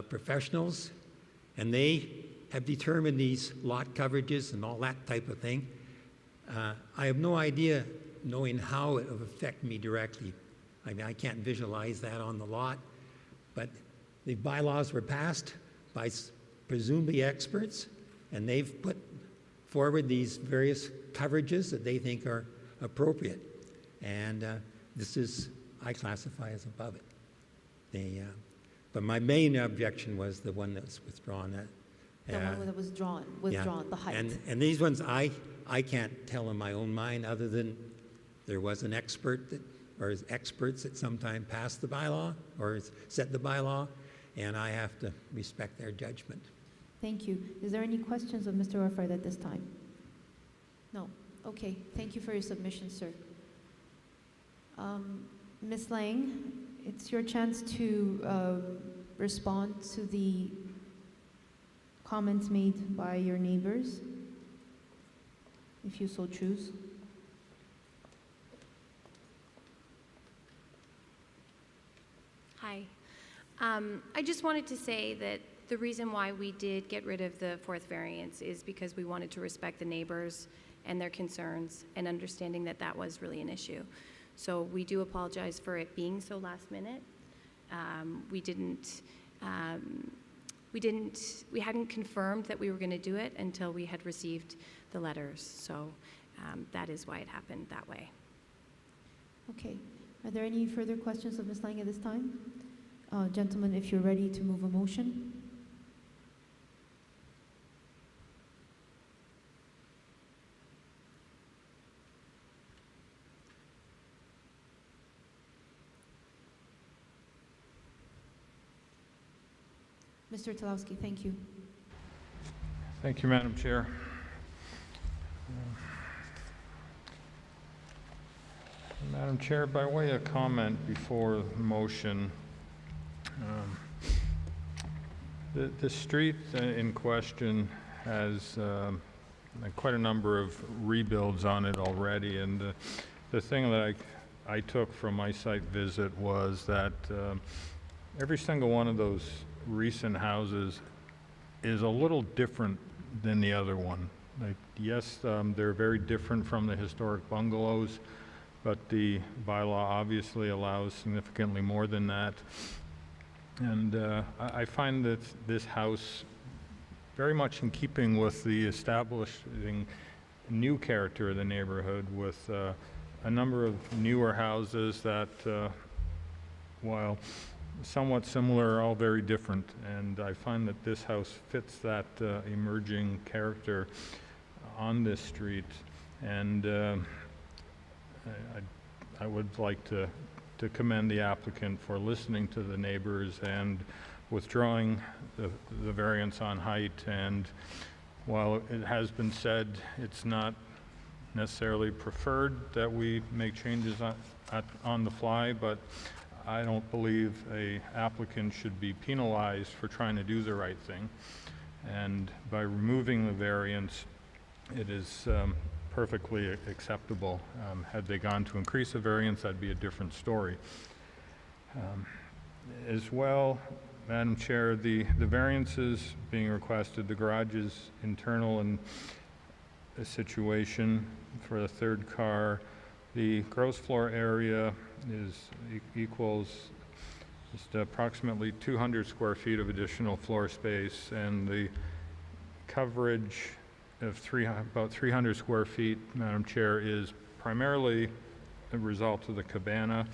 professionals, and they have determined these lot coverages and all that type of thing. I have no idea knowing how it will affect me directly. I mean, I can't visualize that on the lot, but the bylaws were passed by presumably experts, and they've put forward these various coverages that they think are appropriate. And this is, I classify as above it. But my main objection was the one that was withdrawn. The one that was withdrawn, the height. And these ones, I can't tell in my own mind, other than there was an expert or experts that sometime passed the bylaw or set the bylaw, and I have to respect their judgment. Thank you. Is there any questions of Mr. Orford at this time? No. Okay. Thank you for your submission, sir. Ms. Lang, it's your chance to respond to the comments made by your neighbors, if you so choose. Hi. I just wanted to say that the reason why we did get rid of the fourth variance is because we wanted to respect the neighbors and their concerns and understanding that that was really an issue. So we do apologize for it being so last minute. We hadn't confirmed that we were going to do it until we had received the letters. So that is why it happened that way. Okay. Are there any further questions of Ms. Lang at this time? Gentlemen, if you're ready to move a motion. Mr. Talowski, thank you. Thank you, Madam Chair. Madam Chair, by way of comment before the motion, the street in question has quite a number of rebuilds on it already, and the thing that I took from my site visit was that every single one of those recent houses is a little different than the other one. Like, yes, they're very different from the historic bungalows, but the bylaw obviously allows significantly more than that. And I find that this house very much in keeping with the establishing new character of the neighborhood, with a number of newer houses that, while somewhat similar, are all very different. And I find that this house fits that emerging character on this street. And I would like to commend the applicant for listening to the neighbors and withdrawing the variance on height. And while it has been said it's not necessarily preferred that we make changes on the fly, but I don't believe an applicant should be penalized for trying to do the right thing. And by removing the variance, it is perfectly acceptable. Had they gone to increase the variance, that'd be a different story. As well, Madam Chair, the variances being requested, the garage's internal and a situation for the third car, the gross floor area equals just approximately 200 square feet of additional floor space, and the coverage of about 300 square feet, Madam Chair, is primarily a result of the cabana,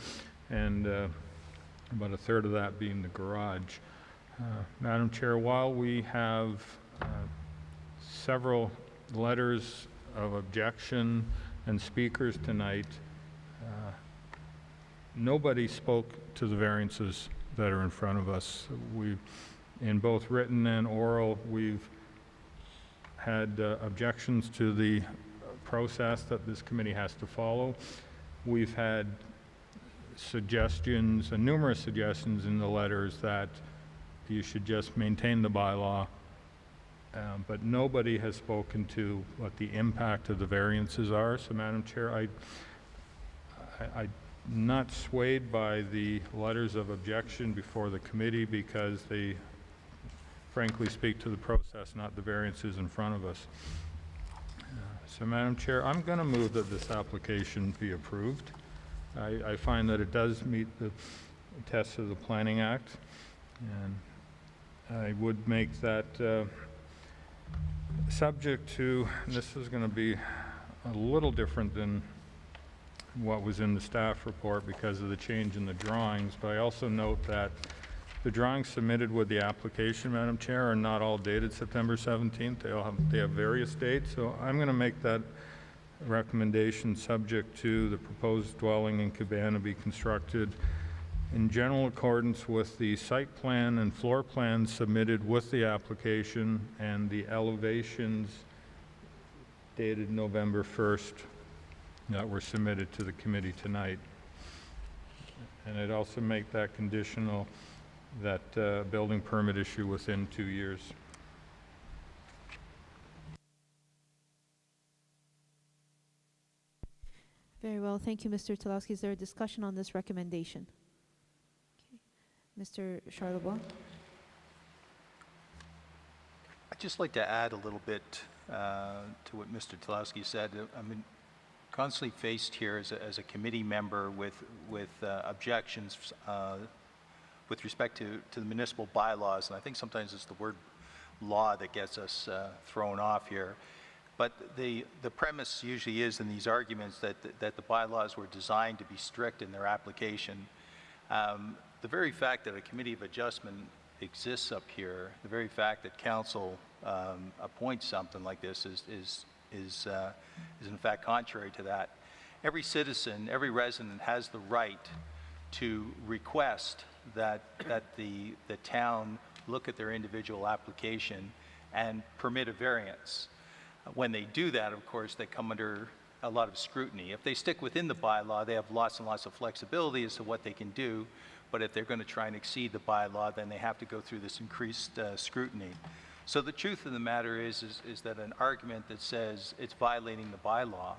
and about a third of that being the garage. Madam Chair, while we have several letters of objection and speakers tonight, nobody spoke to the variances that are in front of us. In both written and oral, we've had objections to the process that this committee has to follow. We've had suggestions, numerous suggestions in the letters that you should just maintain the bylaw, but nobody has spoken to what the impact of the variances are. So, Madam Chair, I'm not swayed by the letters of objection before the committee because they frankly speak to the process, not the variances in front of us. So, Madam Chair, I'm going to move that this application be approved. I find that it does meet the tests of the Planning Act, and I would make that subject to, and this is going to be a little different than what was in the staff report because of the change in the drawings, but I also note that the drawings submitted with the application, Madam Chair, are not all dated September 17th. They have various dates, so I'm going to make that recommendation subject to the proposed dwelling and cabana be constructed in general accordance with the site plan and floor plans submitted with the application and the elevations dated November 1st that were submitted to the committee tonight. And I'd also make that conditional, that building permit issue within 2 years. Very well. Thank you, Mr. Tulowski. Is there a discussion on this recommendation? Okay. Mr. Charlebois? I'd just like to add a little bit to what Mr. Tulowski said. I mean, constantly faced here as a committee member with objections with respect to the municipal bylaws, and I think sometimes it's the word law that gets us thrown off here. But the premise usually is in these arguments that the bylaws were designed to be strict in their application. The very fact that a committee of adjustment exists up here, the very fact that council appoints something like this is in fact contrary to that. Every citizen, every resident has the right to request that the town look at their individual application and permit a variance. When they do that, of course, they come under a lot of scrutiny. If they stick within the bylaw, they have lots and lots of flexibility as to what they can do, but if they're going to try and exceed the bylaw, then they have to go through this increased scrutiny. So the truth of the matter is that an argument that says it's violating the bylaw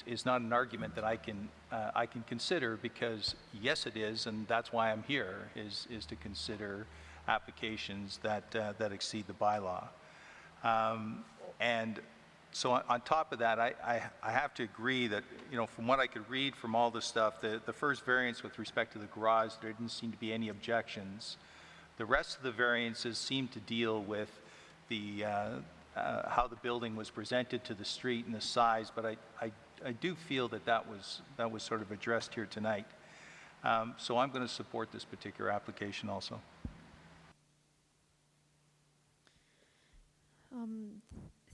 is not an argument that I can consider, because yes, it is, and that's why I'm here, is to consider applications that exceed the bylaw. And so on top of that, I have to agree that, you know, from what I could read from all this stuff, the first variance with respect to the garage, there didn't seem to be any objections. The rest of the variances seem to deal with the how the building was presented to the street and the size, but I do feel that was sort of addressed here tonight. So I'm going to support this particular application also.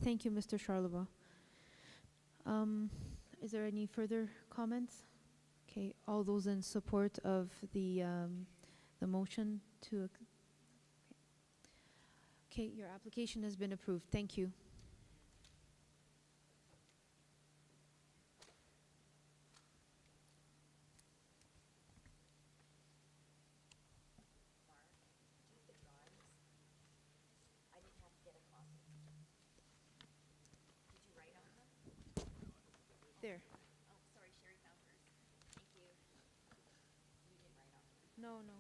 Thank you, Mr. Charlebois. Is there any further comments? Okay, all those in support of the motion to... Okay, your application has been approved. Thank you. There. Oh, sorry, Sherry found hers. Thank you. You didn't write on her. No, no.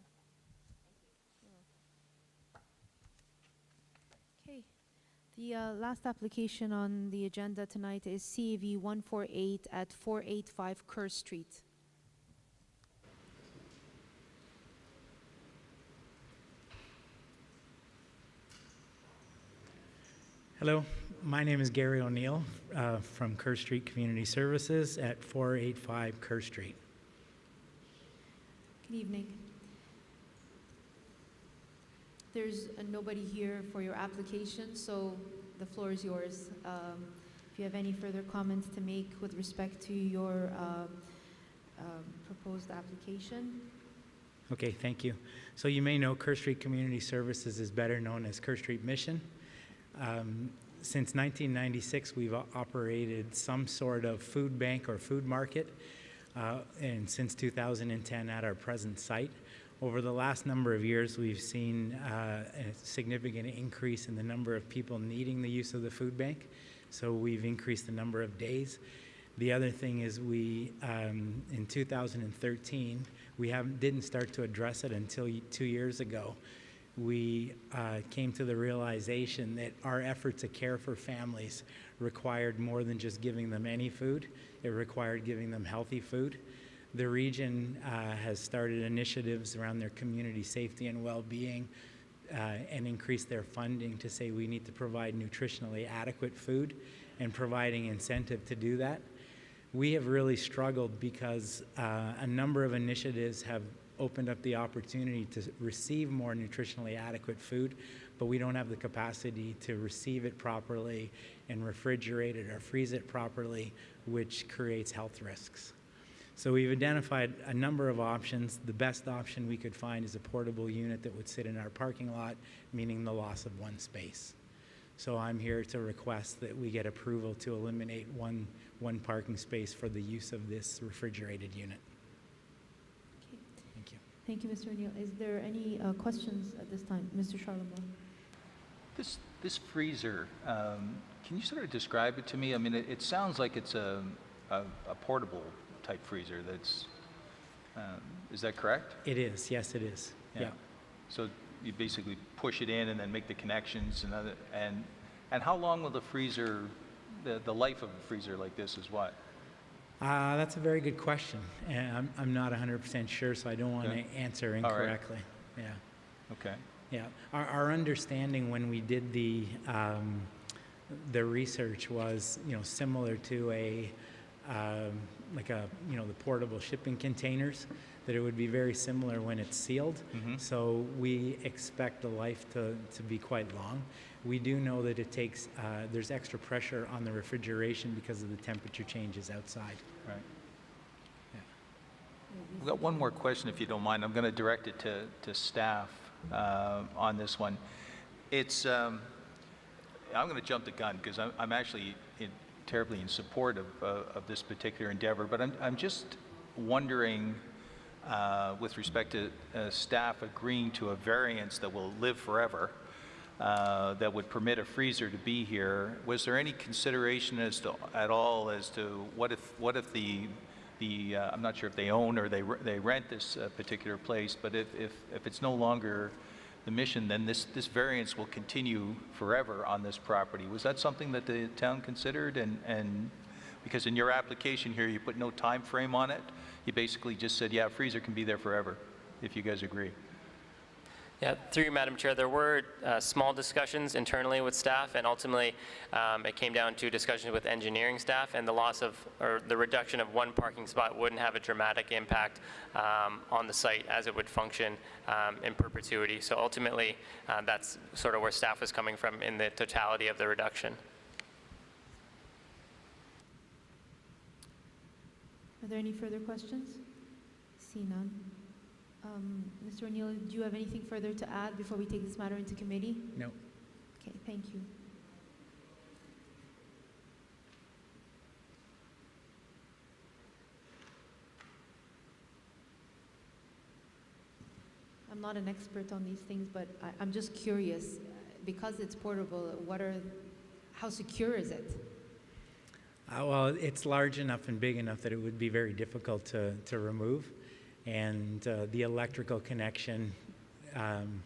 Okay. The last application on the agenda tonight is CAV 148 at 485 Kerr Street. Hello, my name is Gary O'Neill from Kerr Street Community Services at 485 Kerr Street. Good evening. There's nobody here for your application, so the floor is yours. If you have any further comments to make with respect to your proposed application. Okay, thank you. So you may know Kerr Street Community Services is better known as Kerr Street Mission. Since 1996, we've operated some sort of food bank or food market, and since 2010 at our present site. Over the last number of years, we've seen a significant increase in the number of people needing the use of the food bank, so we've increased the number of days. The other thing is in 2013, we didn't start to address it until 2 years ago. We came to the realization that our effort to care for families required more than just giving them any food. It required giving them healthy food. The region has started initiatives around their community safety and well-being and increased their funding to say we need to provide nutritionally adequate food and providing incentive to do that. We have really struggled because a number of initiatives have opened up the opportunity to receive more nutritionally adequate food, but we don't have the capacity to receive it properly and refrigerate it or freeze it properly, which creates health risks. So we've identified a number of options. The best option we could find is a portable unit that would sit in our parking lot, meaning the loss of one space. So I'm here to request that we get approval to eliminate one parking space for the use of this refrigerated unit. Thank you, Mr. O'Neill. Is there any questions at this time? Mr. Charlebois? This freezer, can you sort of describe it to me? I mean, it sounds like it's a portable type freezer that's, is that correct? It is, yes, it is. Yeah. So you basically push it in and then make the connections and how long will the freezer, the life of a freezer like this is what? That's a very good question. And I'm not 100% sure, so I don't want to answer incorrectly. Yeah. Okay. Yeah. Our understanding when we did the research was, similar to the portable shipping containers, that it would be very similar when it's sealed. Mm-hmm. So we expect the life to be quite long. We do know that it takes, there's extra pressure on the refrigeration because of the temperature changes outside. Right. Yeah. I've got one more question, if you don't mind. I'm going to direct it to staff on this one. It's, I'm going to jump the gun because I'm actually terribly in support of this particular endeavor, but I'm just wondering, with respect to staff agreeing to a variance that will live forever, that would permit a freezer to be here, was there any consideration at all as to what if the I'm not sure if they own or they rent this particular place, but if it's no longer the mission, then this variance will continue forever on this property. Was that something that the town considered? And because in your application here, you put no time frame on it, you basically just said, yeah, freezer can be there forever, if you guys agree. Yeah, through you, Madam Chair, there were small discussions internally with staff, and ultimately it came down to discussions with engineering staff, and the reduction of one parking spot wouldn't have a dramatic impact on the site as it would function in perpetuity. So ultimately, that's sort of where staff was coming from in the totality of the reduction. Are there any further questions? See none. Mr. O'Neill, do you have anything further to add before we take this matter into committee? No. Okay, thank you. I'm not an expert on these things, but I'm just curious. Because it's portable, how secure is it? Well, it's large enough and big enough that it would be very difficult to remove. And the electrical connection, I'm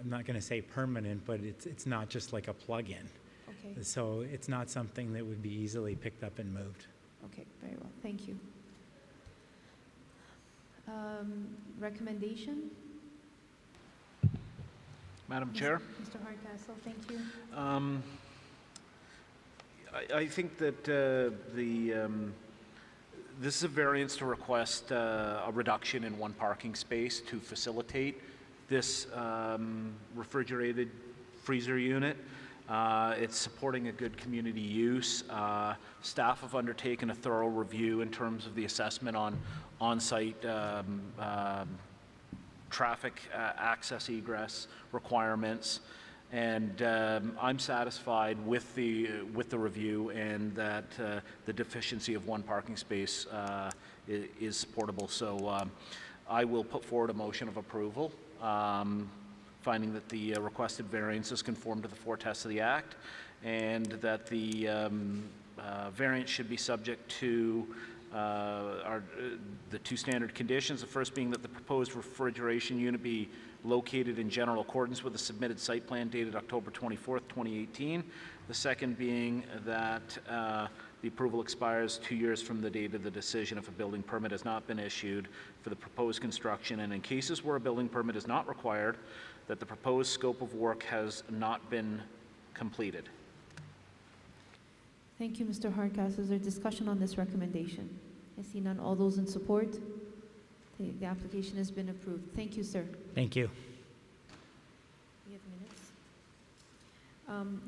not going to say permanent, but it's not just like a plug-in. Okay. So it's not something that would be easily picked up and moved. Okay, very well. Thank you. Recommendation? Madam Chair? Mr. Hardcastle, thank you. I think that this is a variance to request a reduction in one parking space to facilitate this refrigerated freezer unit. It's supporting a good community use. Staff have undertaken a thorough review in terms of the assessment on on-site traffic access egress requirements. And I'm satisfied with the review and that the deficiency of one parking space is supportable. So I will put forward a motion of approval, finding that the requested variances conform to the 4 tests of the Act, and that the variance should be subject to the 2 standard conditions. The first being that the proposed refrigeration unit be located in general accordance with the submitted site plan dated October 24th, 2018. The second being that the approval expires 2 years from the date of the decision if a building permit has not been issued for the proposed construction, and in cases where a building permit is not required, that the proposed scope of work has not been completed. Thank you, Mr. Hardcastle. Is there discussion on this recommendation? I see none. All those in support? The application has been approved. Thank you, sir. Thank you. We have minutes.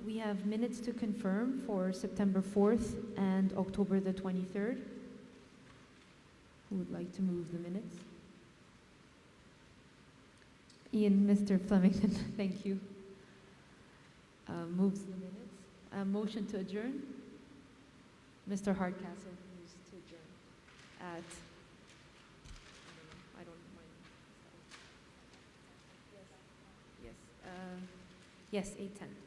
We have minutes to confirm for September 4th and October the 23rd. Who would like to move the minutes? Mr. Flemington, thank you. Moves the minutes. Motion to adjourn. Mr. Hardcastle moves to adjourn at, I don't mind. Yes. Yes, 8:10.